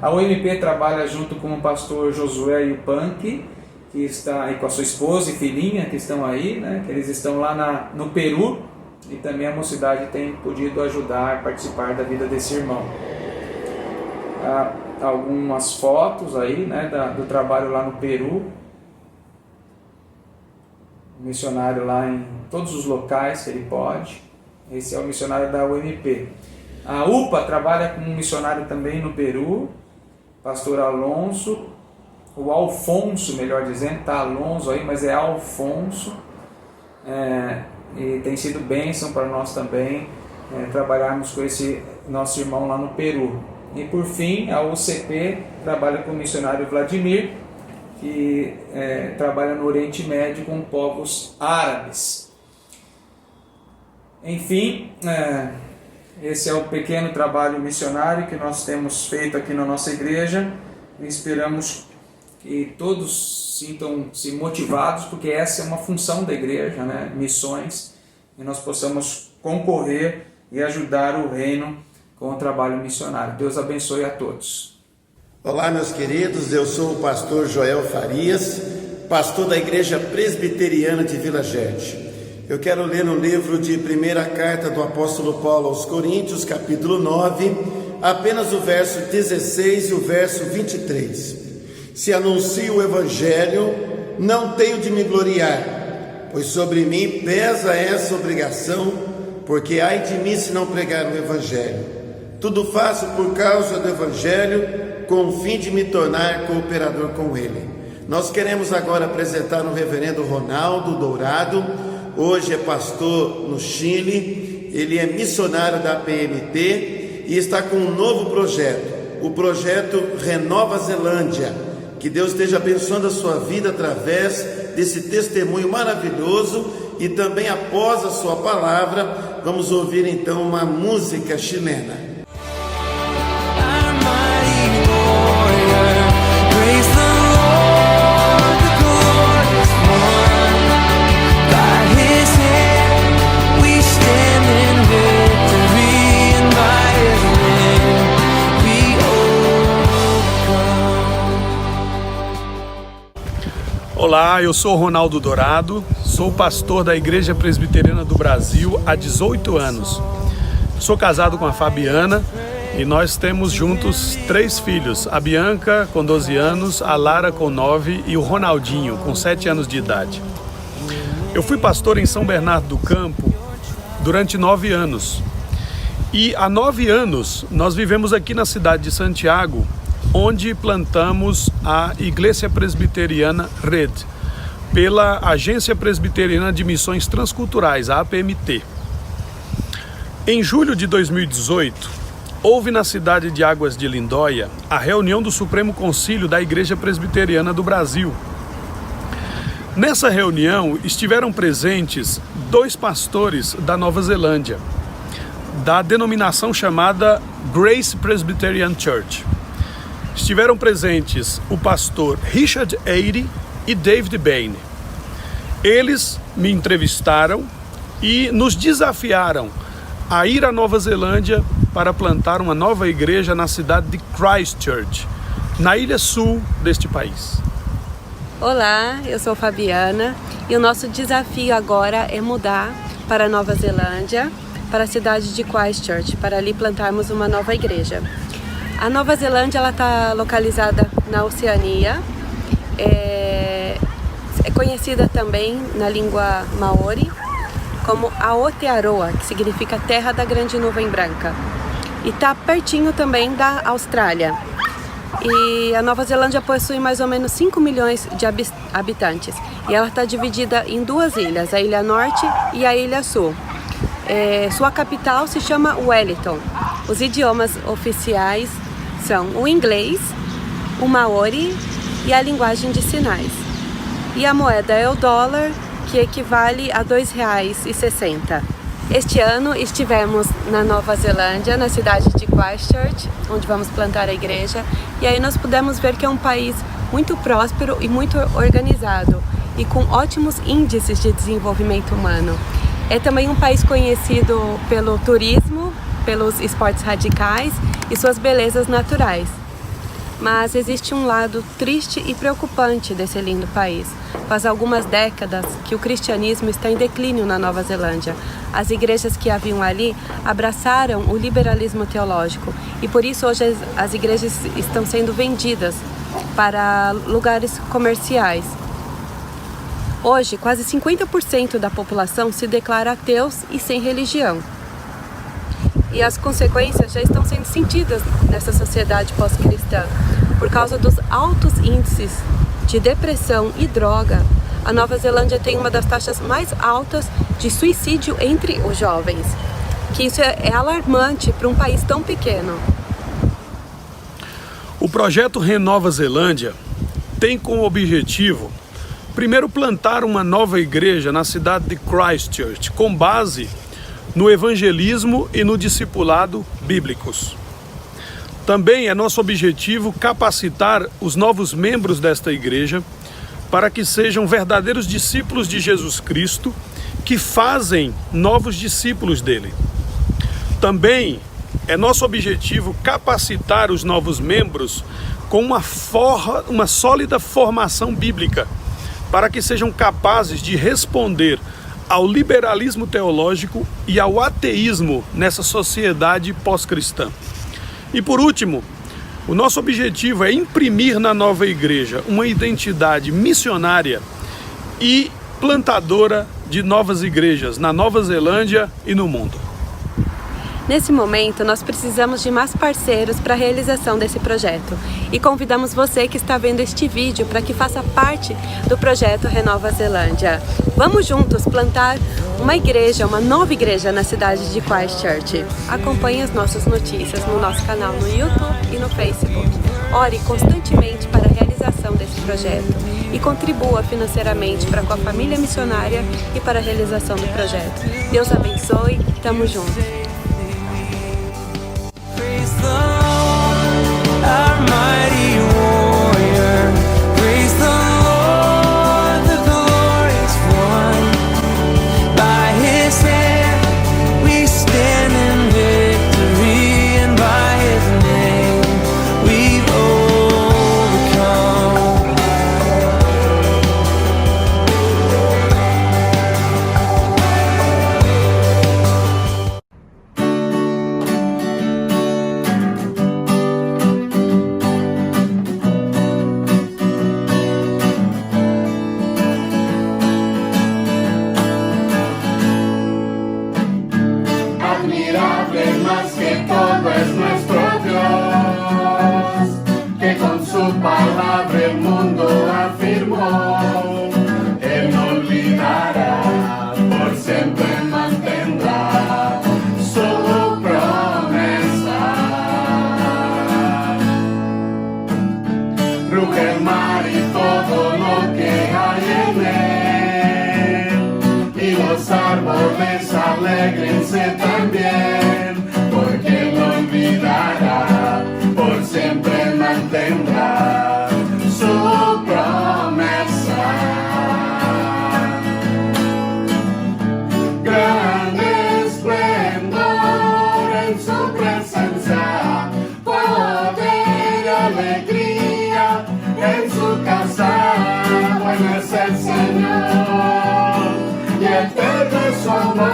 A UMP trabalha junto com o pastor Josué Yupanqui, que está aí com a sua esposa e filhinha, que estão aí, né? Que eles estão lá no Peru, e também a mocidade tem podido ajudar, participar da vida desse irmão. Algumas fotos aí, né, do trabalho lá no Peru. O missionário lá em todos os locais que ele pode. Esse é o missionário da UMP. A UPA trabalha com um missionário também no Peru, pastor Alonso, o Alfonso, melhor dizendo, está Alonso aí, mas é Alfonso, e tem sido bênção para nós também trabalharmos com esse nosso irmão lá no Peru. E por fim, a UCP trabalha com o missionário Vladimir, que trabalha no Oriente Médio com povos árabes. Enfim, esse é o pequeno trabalho missionário que nós temos feito aqui na nossa igreja. E esperamos que todos sintam-se motivados, porque essa é uma função da igreja, né? Missões, e nós possamos concorrer e ajudar o reino com o trabalho missionário. Deus abençoe a todos. Olá, meus queridos, eu sou o pastor Joel Farias, pastor da Igreja Presbiteriana de Vila Gerte. Eu quero ler no livro de primeira carta do apóstolo Paulo aos Coríntios, capítulo 9, apenas o verso 16 e o verso 23. Se anuncio o evangelho, não tenho de me gloriar, pois sobre mim pesa essa obrigação, porque ai de mim se não pregar o evangelho. Tudo faço por causa do evangelho, com o fim de me tornar cooperador com ele. Nós queremos agora apresentar o reverendo Ronaldo Dourado. Hoje é pastor no Chile, ele é missionário da PMT e está com um novo projeto, o projeto Renova Zelândia. Que Deus esteja abençoando a sua vida através desse testemunho maravilhoso, e também após a sua palavra, vamos ouvir então uma música chilena. Olá, eu sou Ronaldo Dourado, sou pastor da Igreja Presbiteriana do Brasil há 18 anos. Sou casado com a Fabiana e nós temos juntos 3 filhos, a Bianca com 12 anos, a Lara com 9 e o Ronaldinho com 7 anos de idade. Eu fui pastor em São Bernardo do Campo durante 9 anos e há 9 anos nós vivemos aqui na cidade de Santiago, onde plantamos a Igreja Presbiteriana Red, pela Agência Presbiteriana de Missões Transculturais, a APMT. Em julho de 2018, houve na cidade de Águas de Lindóia a reunião do Supremo Concílio da Igreja Presbiteriana do Brasil. Nessa reunião estiveram presentes 2 pastores da Nova Zelândia, da denominação chamada Grace Presbyterian Church. Estiveram presentes o pastor Richard Eyre e David Bain. Eles me entrevistaram e nos desafiaram a ir à Nova Zelândia para plantar uma nova igreja na cidade de Christchurch, na ilha sul deste país. Olá, eu sou Fabiana e o nosso desafio agora é mudar para a Nova Zelândia, para a cidade de Christchurch, para ali plantarmos uma nova igreja. A Nova Zelândia está localizada na Oceania, é conhecida também na língua maori como Aotearoa, que significa Terra da Grande Nuvem Branca. E está pertinho também da Austrália. E a Nova Zelândia possui mais ou menos 5 milhões de habitantes. E ela está dividida em 2 ilhas, a Ilha Norte e a Ilha Sul. Sua capital se chama Wellington. Os idiomas oficiais são o inglês, o maori e a linguagem de sinais. E a moeda é o dólar, que equivale a R$ 2,60. Este ano estivemos na Nova Zelândia, na cidade de Christchurch, onde vamos plantar a igreja, e aí nós pudemos ver que é um país muito próspero e muito organizado, e com ótimos índices de desenvolvimento humano. É também um país conhecido pelo turismo, pelos esportes radicais e suas belezas naturais. Mas existe um lado triste e preocupante desse lindo país. Faz algumas décadas que o cristianismo está em declínio na Nova Zelândia. As igrejas que haviam ali abraçaram o liberalismo teológico e por isso hoje as igrejas estão sendo vendidas para lugares comerciais. Hoje, quase 50% da população se declara ateus e sem religião. E as consequências já estão sendo sentidas nessa sociedade pós-cristã. Por causa dos altos índices de depressão e droga, a Nova Zelândia tem uma das taxas mais altas de suicídio entre os jovens. Que isso é alarmante para um país tão pequeno. O projeto Renova Zelândia tem como objetivo, primeiro, plantar uma nova igreja na cidade de Christchurch, com base no evangelismo e no discipulado bíblicos. Também é nosso objetivo capacitar os novos membros desta igreja para que sejam verdadeiros discípulos de Jesus Cristo, que fazem novos discípulos dele. Também é nosso objetivo capacitar os novos membros com uma sólida formação bíblica, para que sejam capazes de responder ao liberalismo teológico e ao ateísmo nessa sociedade pós-cristã. E por último, o nosso objetivo é imprimir na nova igreja uma identidade missionária e plantadora de novas igrejas na Nova Zelândia e no mundo. Nesse momento, nós precisamos de mais parceiros para a realização desse projeto e convidamos você que está vendo este vídeo para que faça parte do projeto Renova Zelândia. Vamos juntos plantar uma igreja, uma nova igreja na cidade de Christchurch. Acompanhe as nossas notícias no nosso canal no YouTube e no Facebook. Ore constantemente para a realização desse projeto e contribua financeiramente para com a família missionária e para a realização do projeto. Deus abençoe, tamo junto. Praise the Lord, our mighty warrior. Praise the Lord, the glorious one. By his hand we stand in victory, and by his name we've overcome. Admirable más que todo es nuestro Dios, que con su palabra el mundo afirmó. Él no olvidará, por siempre mantendrá su promesa. Ruge el mar y todo lo que hay en él, y los árboles alégrense también, porque Él no olvidará, por siempre mantendrá su promesa. Grande esplendor en su presencia, poder y alegría en su casa. Bueno es el Señor y eterno es su amor.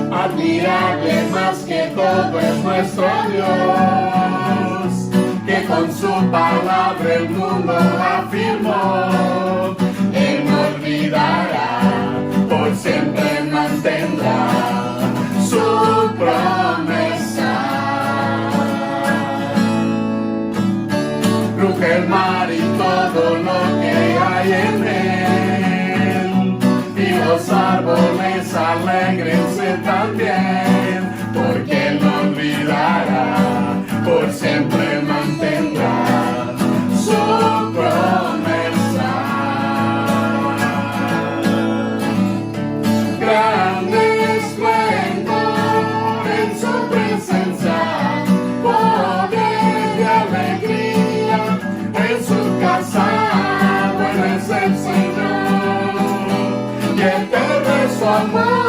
Admirable más que todo es nuestro Dios, que con su palabra el mundo afirmó. Él no olvidará, por siempre mantendrá su promesa. Ruge el mar y todo vence también, porque no olvidará, por siempre mantendrá su promesa. Grande esplendor en su presencia, poder y alegría en su casa, bueno es el Señor y eterno es su amor.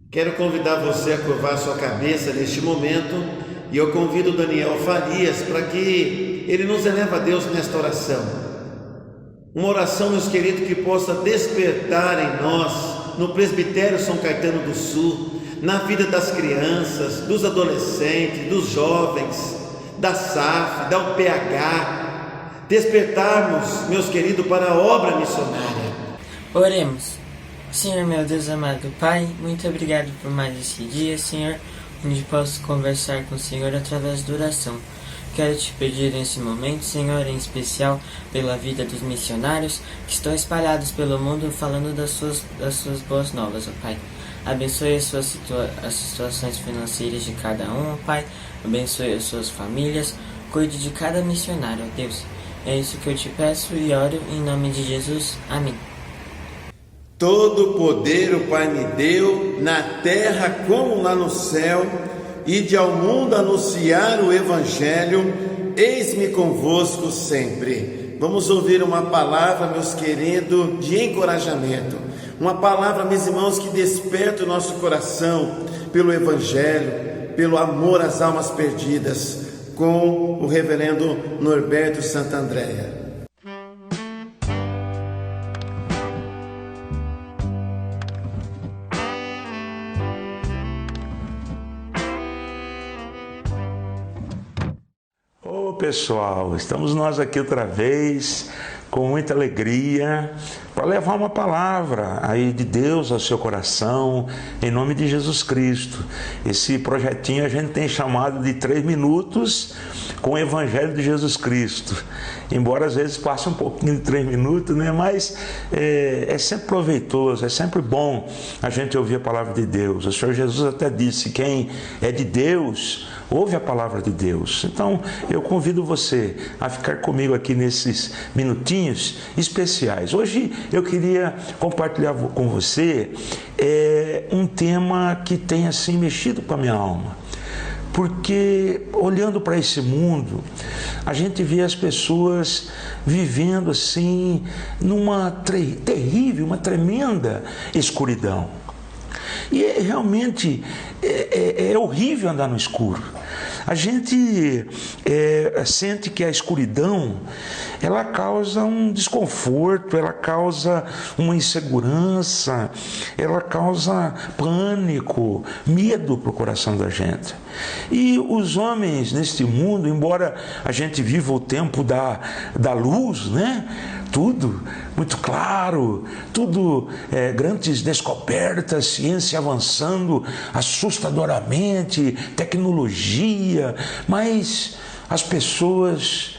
Quero convidar você a curvar sua cabeça neste momento e eu convido Daniel Farias para que ele nos eleve a Deus nesta oração. Uma oração, meus queridos, que possa despertar em nós, no Presbitério São Caetano do Sul, na vida das crianças, dos adolescentes, dos jovens, da SAF, da UPH, despertarmos, meus queridos, para a obra missionária. Oremos. Senhor, meu Deus amado Pai, muito obrigado por mais esse dia, Senhor, onde posso conversar com o Senhor através da oração. Quero te pedir nesse momento, Senhor, em especial pela vida dos missionários que estão espalhados pelo mundo falando das suas boas novas, ó Pai. Abençoe as situações financeiras de cada um, ó Pai. Abençoe as suas famílias. Cuide de cada missionário, ó Deus. É isso que eu te peço e oro em nome de Jesus. Amém. Todo poder o Pai me deu, na terra como lá no céu, ide ao mundo anunciar o Evangelho, eis-me convosco sempre. Vamos ouvir uma palavra, meus queridos, de encorajamento. Uma palavra, meus irmãos, que desperta o nosso coração pelo Evangelho, pelo amor às almas perdidas, com o reverendo Norberto Santandréia. Pessoal, estamos nós aqui outra vez com muita alegria para levar uma palavra aí de Deus ao seu coração, em nome de Jesus Cristo. Esse projetinho a gente tem chamado de 3 minutos com o Evangelho de Jesus Cristo. Embora às vezes passe um pouquinho de 3 minutos, né? Mas é sempre proveitoso, é sempre bom a gente ouvir a palavra de Deus. O Senhor Jesus até disse: quem é de Deus, ouve a palavra de Deus. Então eu convido você a ficar comigo aqui nesses minutinhos especiais. Hoje eu queria compartilhar com você um tema que tem assim mexido com a minha alma. Porque olhando para esse mundo, a gente vê as pessoas vivendo assim numa terrível, uma tremenda escuridão. E realmente é horrível andar no escuro. A gente sente que a escuridão, ela causa um desconforto, ela causa uma insegurança, ela causa pânico, medo para o coração da gente. E os homens neste mundo, embora a gente viva o tempo da luz, né? Tudo muito claro, tudo grandes descobertas, ciência avançando assustadoramente, tecnologia, mas as pessoas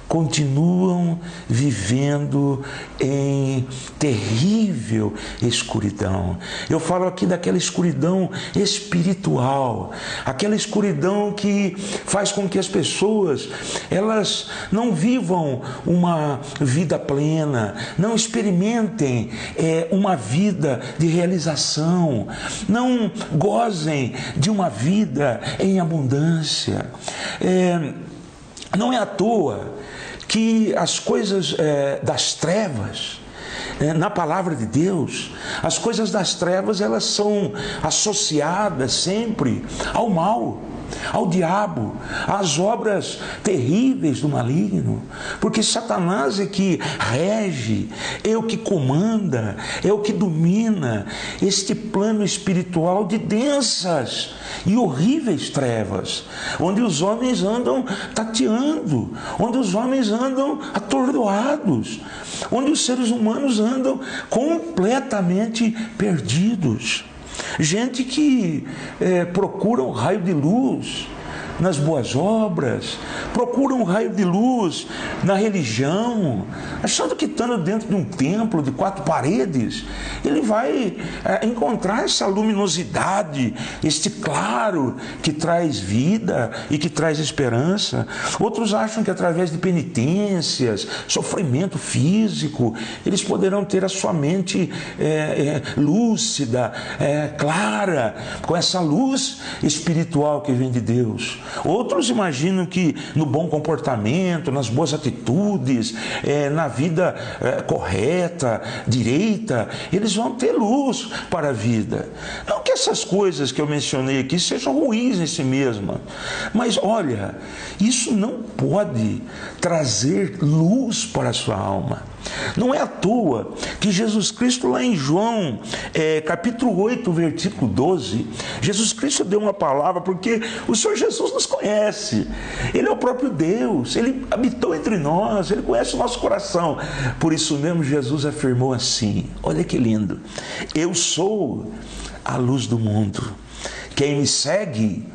continuam vivendo em terrível escuridão. Eu falo aqui daquela escuridão espiritual, aquela escuridão que faz com que as pessoas elas não vivam uma vida plena, não experimentem uma vida de realização, não gozem de uma vida em abundância. Não é à toa que as coisas das trevas, na palavra de Deus, as coisas das trevas, elas são associadas sempre ao mal, ao diabo, às obras terríveis do maligno, porque Satanás é que rege, é o que comanda, é o que domina este plano espiritual de densas e horríveis trevas, onde os homens andam tateando, onde os homens andam atordoados, onde os seres humanos andam completamente perdidos. Gente que procura um raio de luz nas boas obras, procura um raio de luz na religião, achando que estando dentro de um templo de 4 paredes, ele vai encontrar essa luminosidade, este claro que traz vida e que traz esperança. Outros acham que através de penitências, sofrimento físico, eles poderão ter a sua mente lúcida, clara, com essa luz espiritual que vem de Deus. Outros imaginam que no bom comportamento, nas boas atitudes, na vida correta, direita, eles vão ter luz para a vida. Não que essas coisas que eu mencionei aqui sejam ruins em si mesmas, mas olha, isso não pode trazer luz para a sua alma. Não é à toa que Jesus Cristo, lá em João, capítulo 8, versículo 12, Jesus Cristo deu uma palavra, porque o Senhor Jesus nos conhece, Ele é o próprio Deus, Ele habitou entre nós, Ele conhece o nosso coração. Por isso mesmo Jesus afirmou assim, olha que lindo: eu sou a luz do mundo, quem me segue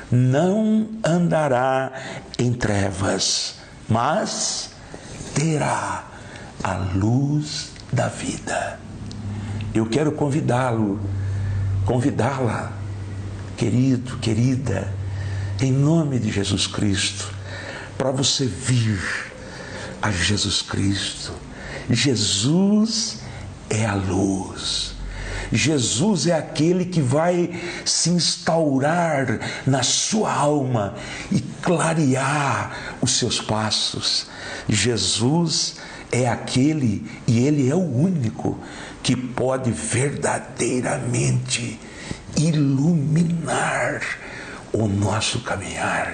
não andará em trevas, mas terá a luz da vida. Eu quero convidá-la, querido, querida, em nome de Jesus Cristo, para você vir a Jesus Cristo. Jesus é a luz. Jesus é aquele que vai se instaurar na sua alma e clarear os seus passos. Jesus é aquele, e Ele é o único, que pode verdadeiramente iluminar o nosso caminhar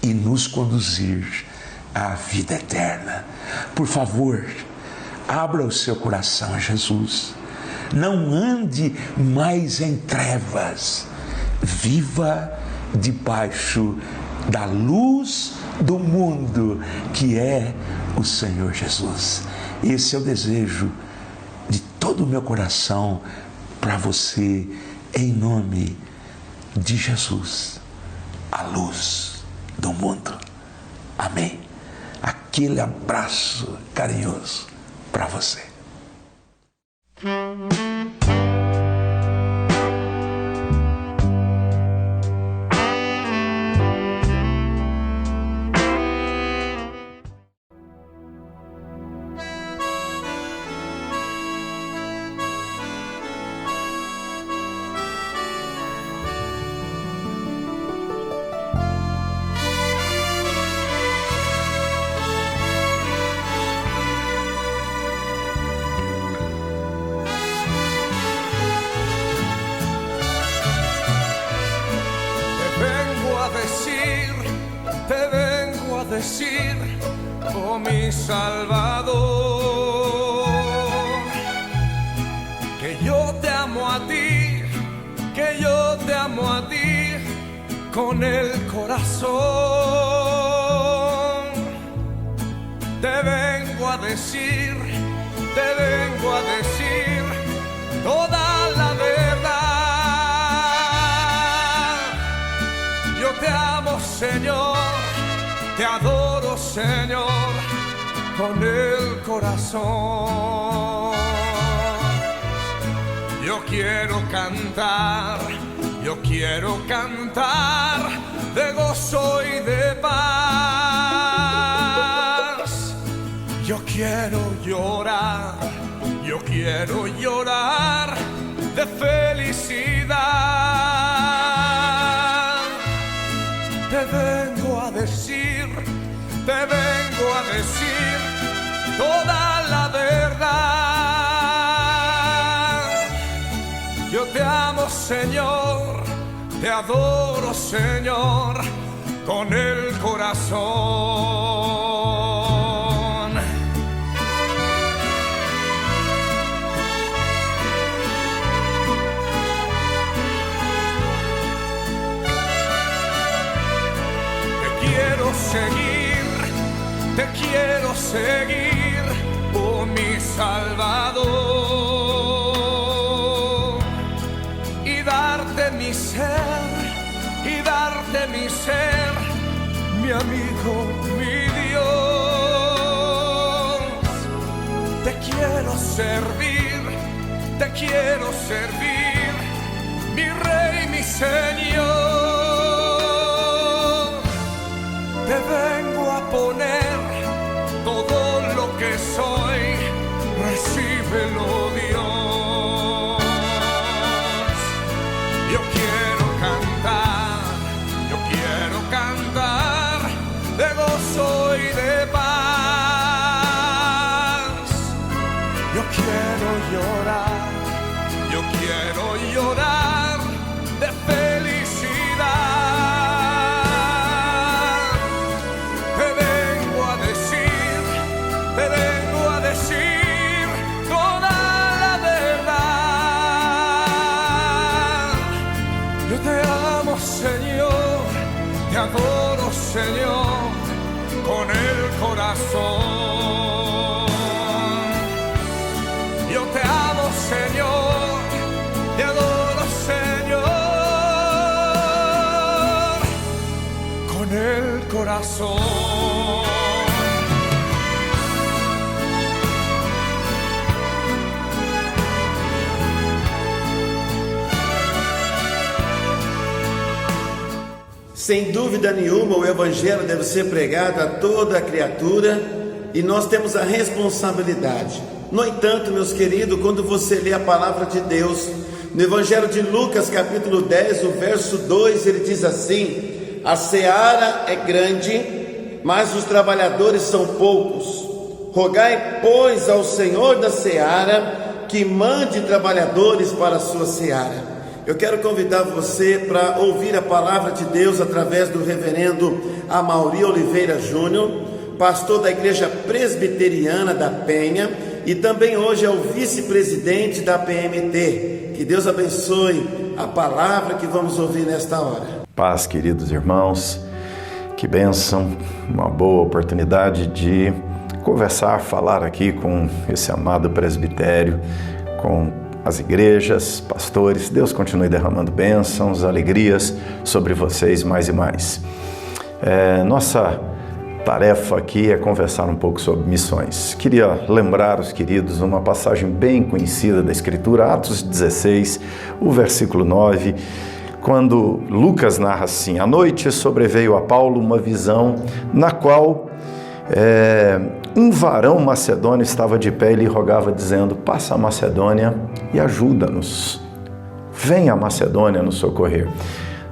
e nos conduzir à vida eterna. Por favor, abra o seu coração a Jesus. Não ande mais em trevas. Viva debaixo da luz do mundo, que é o Senhor Jesus. Esse é o desejo de todo o meu coração para você, em nome de Jesus, a luz do mundo. Amém. Aquele abraço carinhoso para você. Decir, oh mi Salvador, que yo te amo a ti, que yo te amo a ti con el corazón. Te vengo a decir toda la verdad. Yo te amo, Señor. Te adoro, Señor, con el corazón. Yo quiero cantar de gozo y de paz. Yo quiero llorar de felicidad. Te vengo a decir toda la verdad. te amo, Señor, te adoro, Señor, con el corazón. Te quiero seguir, oh mi Salvador, y darte mi ser, mi amigo, mi Dios. Te quiero servir, mi Rey, mi Señor. Te vengo a poner todo lo que soy, recíbelo, Dios. Yo quiero cantar de gozo y de paz. Yo quiero llorar de felicidad. Te vengo a decir toda la verdad. Yo te amo, Señor, te adoro, Señor, con el corazón. Yo te amo, Señor, te adoro, Señor, con el corazón. Sem dúvida nenhuma, o Evangelho deve ser pregado a toda a criatura e nós temos a responsabilidade. No entanto, meus queridos, quando você lê a palavra de Deus, no Evangelho de Lucas, capítulo 10, o verso 2, ele diz assim: a seara é grande, mas os trabalhadores são poucos. Rogai, pois, ao Senhor da seara que mande trabalhadores para a sua seara. Eu quero convidar você para ouvir a palavra de Deus através do reverendo Amaury Oliveira Júnior, pastor da Igreja Presbiteriana da Penha e também hoje é o vice-presidente da PMT. Que Deus abençoe a palavra que vamos ouvir nesta hora. Paz, queridos irmãos, que bênção, uma boa oportunidade de conversar, falar aqui com esse amado presbitério, com as igrejas, pastores. Deus continue derramando bênçãos, alegrias sobre vocês mais e mais. Nossa tarefa aqui é conversar um pouco sobre missões. Queria lembrar os queridos uma passagem bem conhecida da Escritura, Atos 16, o versículo 9, quando Lucas narra assim: à noite sobreveio a Paulo uma visão na qual um varão macedônio estava de pé e lhe rogava, dizendo: passa a Macedônia e ajuda-nos. Venha a Macedônia nos socorrer.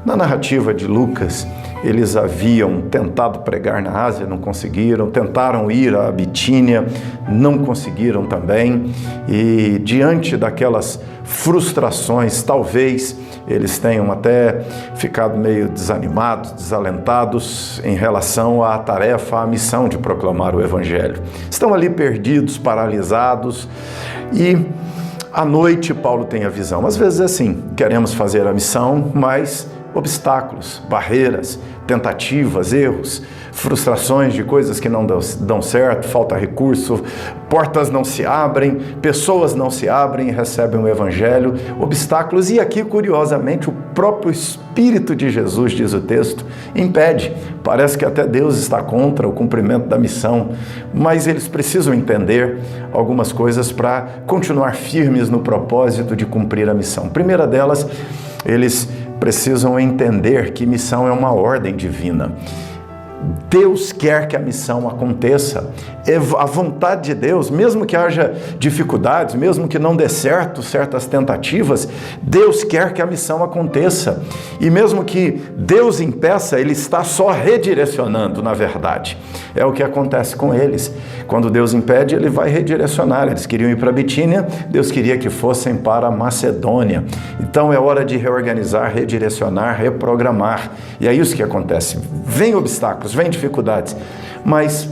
Na narrativa de Lucas, eles haviam tentado pregar na Ásia, não conseguiram, tentaram ir à Bitínia, não conseguiram também, e diante daquelas frustrações, talvez eles tenham até ficado meio desanimados, desalentados em relação à tarefa, à missão de proclamar o Evangelho. Estão ali perdidos, paralisados, e à noite Paulo tem a visão. Às vezes é assim, queremos fazer a missão, mas obstáculos, barreiras, tentativas, erros, frustrações de coisas que não dão certo, falta recurso, portas não se abrem, pessoas não se abrem e recebem o Evangelho, obstáculos. E aqui, curiosamente, o próprio Espírito de Jesus, diz o texto, impede. Parece que até Deus está contra o cumprimento da missão, mas eles precisam entender algumas coisas para continuar firmes no propósito de cumprir a missão. Primeira delas, eles precisam entender que missão é uma ordem divina. Deus quer que a missão aconteça. A vontade de Deus, mesmo que haja dificuldades, mesmo que não dê certo certas tentativas, Deus quer que a missão aconteça. E mesmo que Deus impeça, Ele está só redirecionando, na verdade. É o que acontece com eles. Quando Deus impede, Ele vai redirecionar. Eles queriam ir para Bitínia, Deus queria que fossem para a Macedônia. Então é hora de reorganizar, redirecionar, reprogramar. E é isso que acontece. Vem obstáculos, vem dificuldades, mas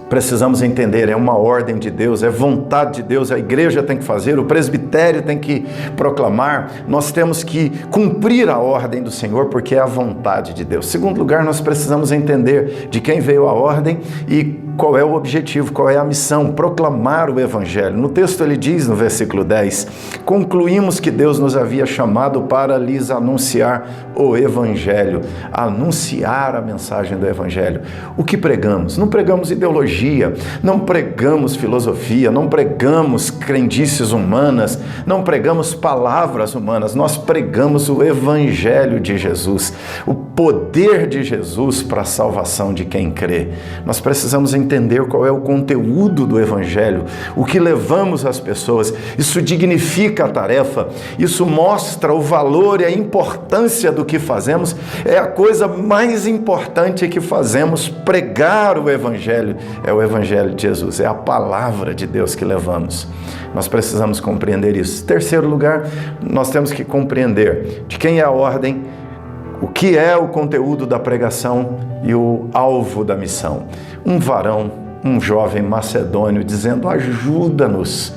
precisamos entender, é uma ordem de Deus, é vontade de Deus, a igreja tem que fazer, o presbitério tem que proclamar, nós temos que cumprir a ordem do Senhor, porque é a vontade de Deus. Segundo lugar, nós precisamos entender de quem veio a ordem e qual é o objetivo, qual é a missão, proclamar o Evangelho. No texto ele diz, no versículo 10, concluímos que Deus nos havia chamado para lhes anunciar o Evangelho, anunciar a mensagem do Evangelho. O que pregamos? Não pregamos ideologia, não pregamos filosofia, não pregamos crendices humanas, não pregamos palavras humanas, nós pregamos o Evangelho de Jesus, o poder de Jesus para a salvação de quem crê. Nós precisamos entender qual é o conteúdo do Evangelho, o que levamos às pessoas. Isso dignifica a tarefa, isso mostra o valor e a importância do que fazemos. É a coisa mais importante que fazemos, pregar o Evangelho. É o Evangelho de Jesus, é a palavra de Deus que levamos. Nós precisamos compreender isso. Terceiro lugar, nós temos que compreender de quem é a ordem, o que é o conteúdo da pregação e o alvo da missão. Um varão, um jovem macedônio dizendo, ajuda-nos.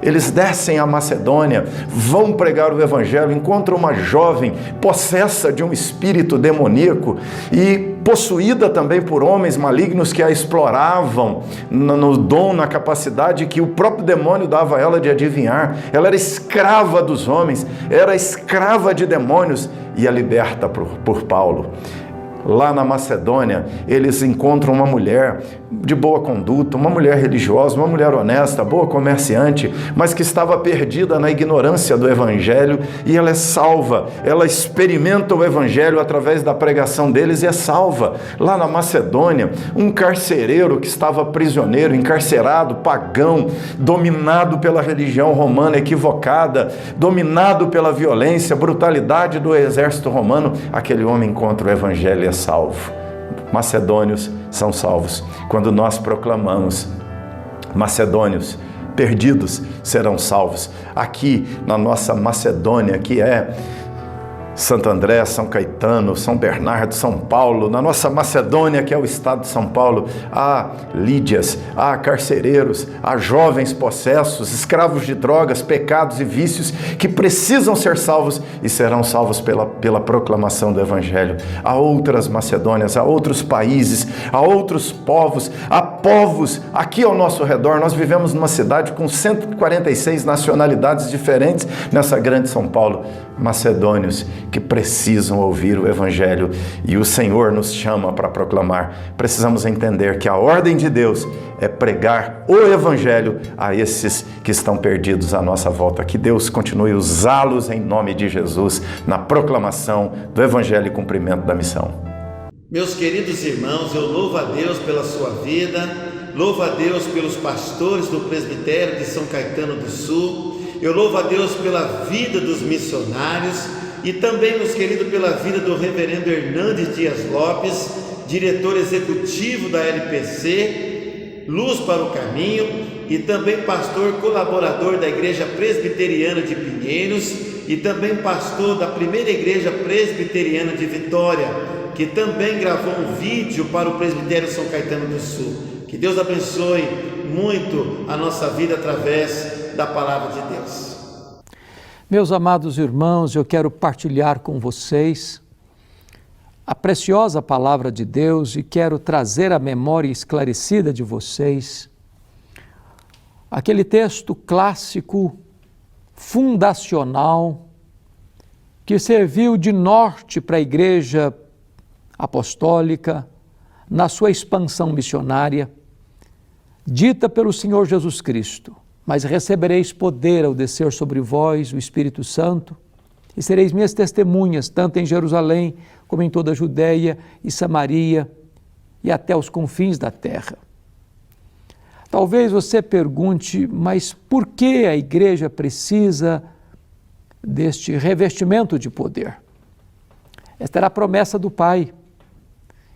Eles descem a Macedônia, vão pregar o Evangelho, encontram uma jovem possessa de um espírito demoníaco e possuída também por homens malignos que a exploravam no dom, na capacidade que o próprio demônio dava a ela de adivinhar. Ela era escrava dos homens, era escrava de demônios e a liberta por Paulo. Lá na Macedônia, eles encontram uma mulher de boa conduta, uma mulher religiosa, uma mulher honesta, boa comerciante, mas que estava perdida na ignorância do Evangelho, e ela é salva. Ela experimenta o Evangelho através da pregação deles e é salva. Lá na Macedônia, um carcereiro que estava prisioneiro, encarcerado, pagão, dominado pela religião romana equivocada, dominado pela violência, brutalidade do exército romano, aquele homem encontra o Evangelho e é salvo. Macedônios são salvos quando nós proclamamos. Macedônios perdidos serão salvos. Aqui na nossa Macedônia, que é Santo André, São Caetano, São Bernardo, São Paulo, na nossa Macedônia, que é o estado de São Paulo, há lídias, há carcereiros, há jovens possessos, escravos de drogas, pecados e vícios que precisam ser salvos e serão salvos pela proclamação do Evangelho. Há outras Macedônias, há outros países, há outros povos, há povos aqui ao nosso redor. Nós vivemos numa cidade com 146 nacionalidades diferentes nessa grande São Paulo. Macedônios que precisam ouvir o Evangelho e o Senhor nos chama para proclamar. Precisamos entender que a ordem de Deus é pregar o Evangelho a esses que estão perdidos à nossa volta. Que Deus continue a usá-los em nome de Jesus na proclamação do Evangelho e cumprimento da missão. Meus queridos irmãos, eu louvo a Deus pela sua vida, louvo a Deus pelos pastores do presbitério de São Caetano do Sul. Eu louvo a Deus pela vida dos missionários e também, meus queridos, pela vida do reverendo Hernandes Dias Lopes, diretor executivo da LPC, Luz para o Caminho, e também pastor colaborador da Igreja Presbiteriana de Pinheiros e também pastor da primeira Igreja Presbiteriana de Vitória, que também gravou um vídeo para o Presbitério São Caetano do Sul. Que Deus abençoe muito a nossa vida através da palavra de Deus. Meus amados irmãos, eu quero partilhar com vocês a preciosa palavra de Deus e quero trazer à memória esclarecida de vocês aquele texto clássico, fundacional, que serviu de norte para a Igreja Apostólica na sua expansão missionária, dita pelo Senhor Jesus Cristo. Mas recebereis poder ao descer sobre vós o Espírito Santo, e sereis minhas testemunhas, tanto em Jerusalém, como em toda a Judéia e Samaria, e até os confins da terra. Talvez você pergunte, mas por que a igreja precisa deste revestimento de poder? Esta era a promessa do Pai.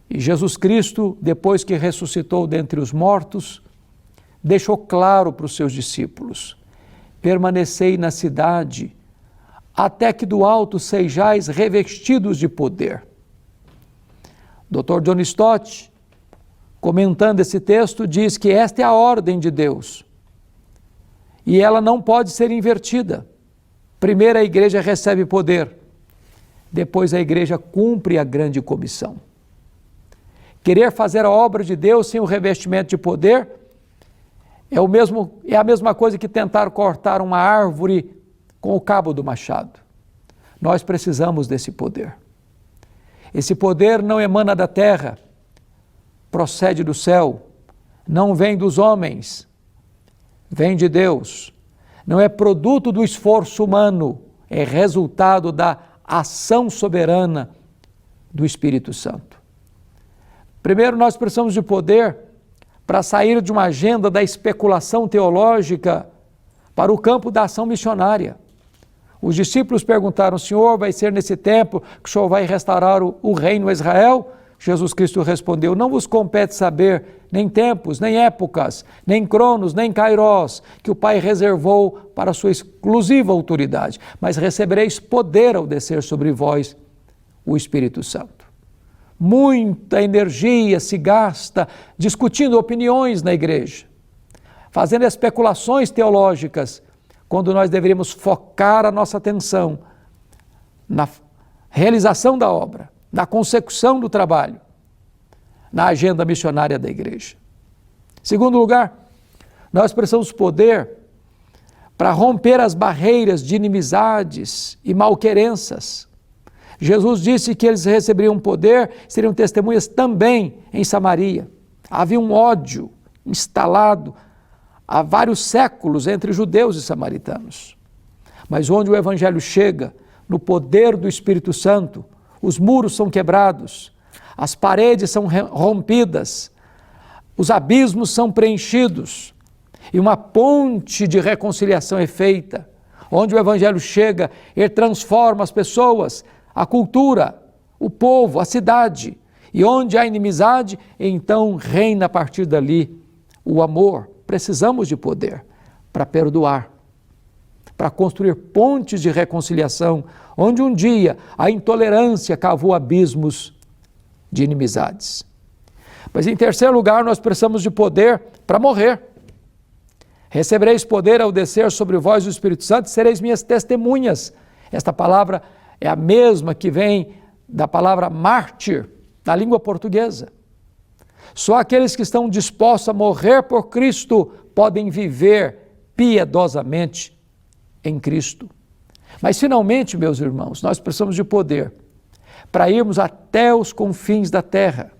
E Jesus Cristo, depois que ressuscitou dentre os mortos, deixou claro para os seus discípulos: permanecei na cidade, até que do alto sejais revestidos de poder. Dr. John Stott, comentando esse texto, diz que esta é a ordem de Deus e ela não pode ser invertida. Primeiro a igreja recebe poder, depois a igreja cumpre a grande comissão. Querer fazer a obra de Deus sem o revestimento de poder é a mesma coisa que tentar cortar uma árvore com o cabo do machado. Nós precisamos desse poder. Esse poder não emana da terra, procede do céu, não vem dos homens, vem de Deus. Não é produto do esforço humano, é resultado da ação soberana do Espírito Santo. Primeiro, nós precisamos de poder para sair de uma agenda da especulação teológica para o campo da ação missionária. Os discípulos perguntaram: Senhor, vai ser nesse tempo que o Senhor vai restaurar o reino a Israel? Jesus Cristo respondeu: não vos compete saber nem tempos, nem épocas, nem cronos, nem kairós, que o Pai reservou para a sua exclusiva autoridade, mas recebereis poder ao descer sobre vós o Espírito Santo. Muita energia se gasta discutindo opiniões na igreja, fazendo especulações teológicas, quando nós deveríamos focar a nossa atenção na realização da obra, na consecução do trabalho, na agenda missionária da igreja. Segundo lugar, nós precisamos poder para romper as barreiras de inimizades e malquerenças. Jesus disse que eles receberiam poder, seriam testemunhas também em Samaria. Havia um ódio instalado há vários séculos entre judeus e samaritanos. Mas onde o Evangelho chega, no poder do Espírito Santo, os muros são quebrados, as paredes são rompidas, os abismos são preenchidos e uma ponte de reconciliação é feita. Onde o Evangelho chega, ele transforma as pessoas, a cultura, o povo, a cidade. E onde há inimizade, então reina a partir dali o amor. Precisamos de poder para perdoar, para construir pontes de reconciliação, onde um dia a intolerância cavou abismos de inimizades. Mas em terceiro lugar, nós precisamos de poder para morrer. Recebereis poder ao descer sobre vós o Espírito Santo e sereis minhas testemunhas. Esta palavra é a mesma que vem da palavra mártir, na língua portuguesa. Só aqueles que estão dispostos a morrer por Cristo podem viver piedosamente em Cristo. Mas finalmente, meus irmãos, nós precisamos de poder para irmos até os confins da terra,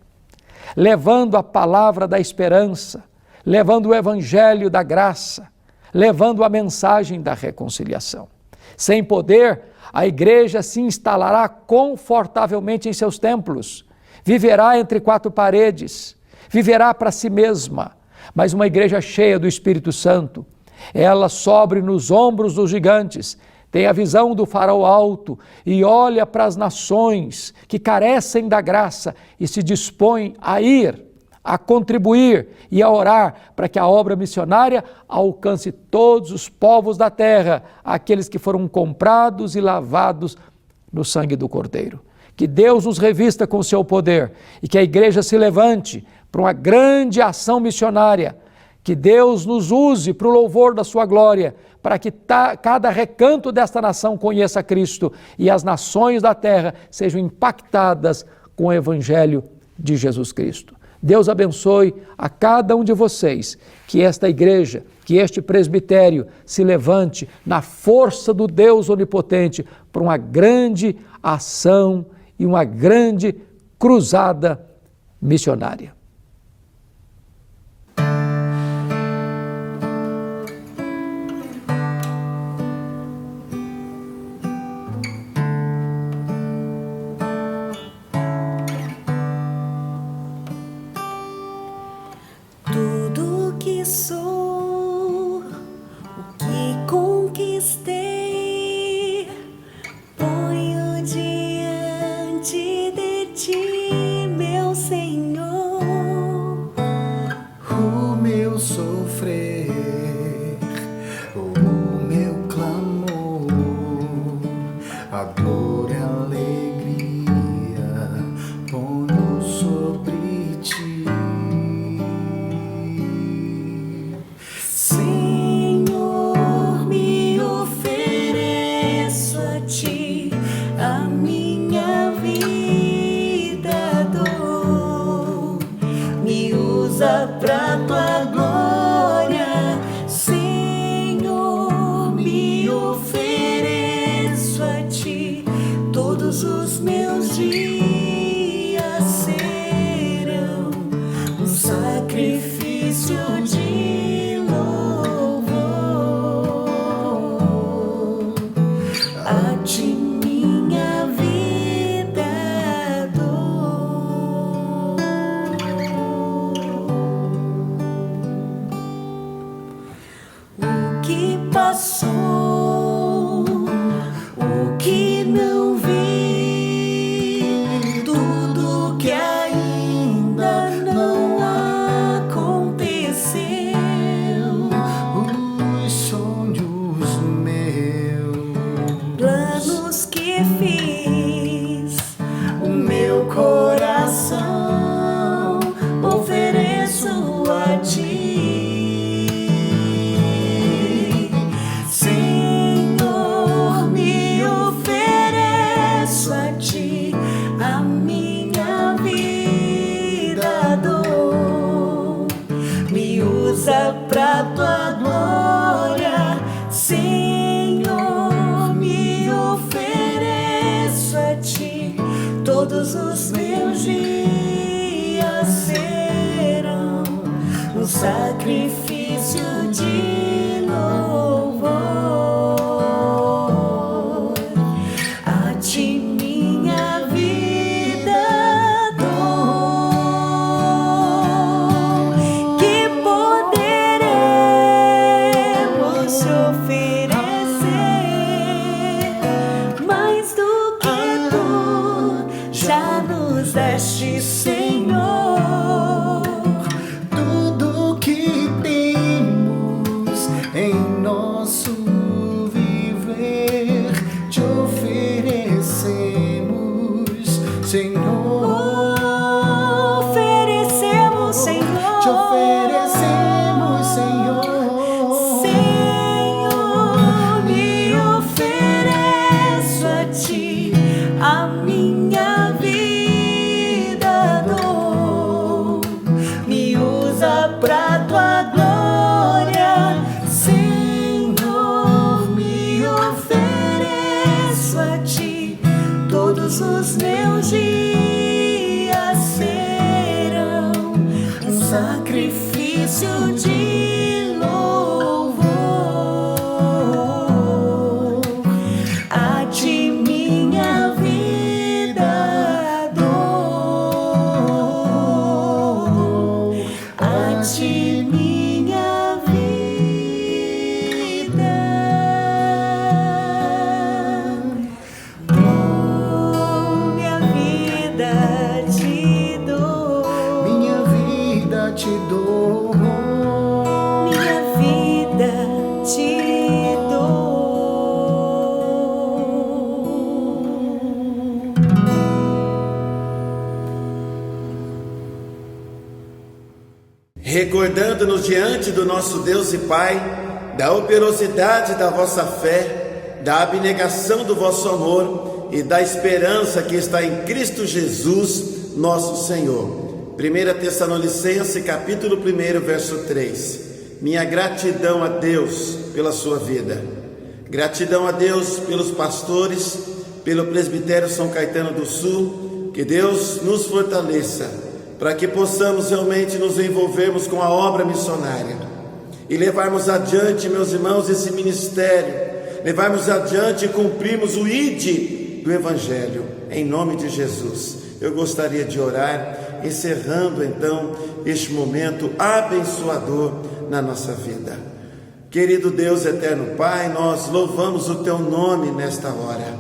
levando a palavra da esperança, levando o evangelho da graça, levando a mensagem da reconciliação. Sem poder, a igreja se instalará confortavelmente em seus templos, viverá entre quatro paredes, viverá para si mesma, mas uma igreja cheia do Espírito Santo, ela sobe nos ombros dos gigantes, tem a visão do farol alto e olha para as nações que carecem da graça e se dispõe a ir, a contribuir e a orar para que a obra missionária alcance todos os povos da terra, aqueles que foram comprados e lavados no sangue do Cordeiro. Que Deus nos revista com o seu poder e que a igreja se levante para uma grande ação missionária, que Deus nos use para o louvor da sua glória, para que cada recanto desta nação conheça Cristo e as nações da terra sejam impactadas com o evangelho de Jesus Cristo. Deus abençoe a cada um de vocês, que esta igreja, que este presbitério se levante na força do Deus onipotente para uma grande ação e uma grande cruzada missionária. diante de ti, meu Senhor, o meu sofrer, o meu clamor, a dor e a alegria, ponho sobre ti. Senhor, me ofereço a ti, a minha vida dou, me usa pra tua glória. Senhor, me ofereço a ti, todos os meus dias serão um sacrifício de louvor. A ti minha vida dou. O que passou, o que não vi, tudo que ainda não aconteceu, Os sonhos meus, planos que fiz, o meu coração ofereço a ti. Senhor, me ofereço a ti, a minha vida dou, me usa pra tua glória. Senhor, me ofereço a ti, todos os meus dias serão um sacrifício de louvor. A ti minha vida dou. Que poderemos te oferecer mais do que tu já nos deste, Senhor. tudo que temos em nosso viver, te oferecemos, Senhor. Oferecemos, Senhor. Te oferecemos, Senhor. Senhor, me ofereço a ti, a minha vida dou, me usa pra tua glória. Senhor, me ofereço a ti, todos os meus dias serão um sacrifício de louvor. A ti minha vida dou, a ti minha vida dou, minha vida te dou, Minha vida te dou, minha vida te dou. Recordando-nos diante do nosso Deus e Pai da operosidade da vossa fé, da abnegação do vosso amor e da esperança que está em Cristo Jesus, nosso Senhor. 1 Tessalonicenses, capítulo 1, verso 3. Minha gratidão a Deus pela sua vida. Gratidão a Deus pelos pastores, pelo presbitério São Caetano do Sul. Que Deus nos fortaleça para que possamos realmente nos envolvermos com a obra missionária e levarmos adiante, meus irmãos, esse ministério, levarmos adiante e cumprirmos o ID do Evangelho, em nome de Jesus. Eu gostaria de orar, encerrando então este momento abençoador na nossa vida. Querido Deus eterno Pai, nós louvamos o Teu nome nesta hora.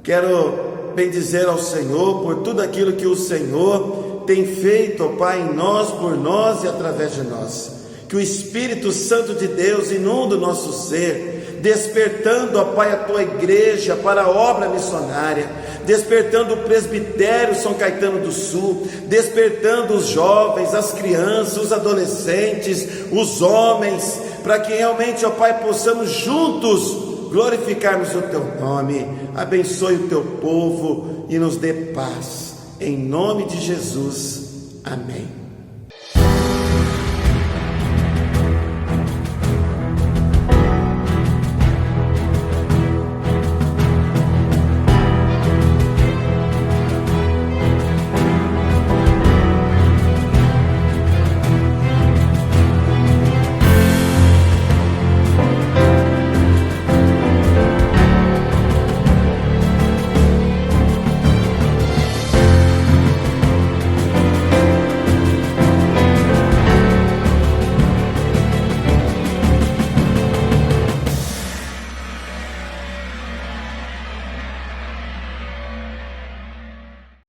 Quero bendizer ao Senhor por tudo aquilo que o Senhor tem feito, ó Pai, em nós, por nós e através de nós. Que o Espírito Santo de Deus inunde o nosso ser, despertando, ó Pai, a Tua igreja para a obra missionária, despertando o presbitério São Caetano do Sul, despertando os jovens, as crianças, os adolescentes, os homens, para que realmente, ó Pai, possamos juntos glorificarmos o Teu nome. Abençoe o Teu povo e nos dê paz. Em nome de Jesus. Amém.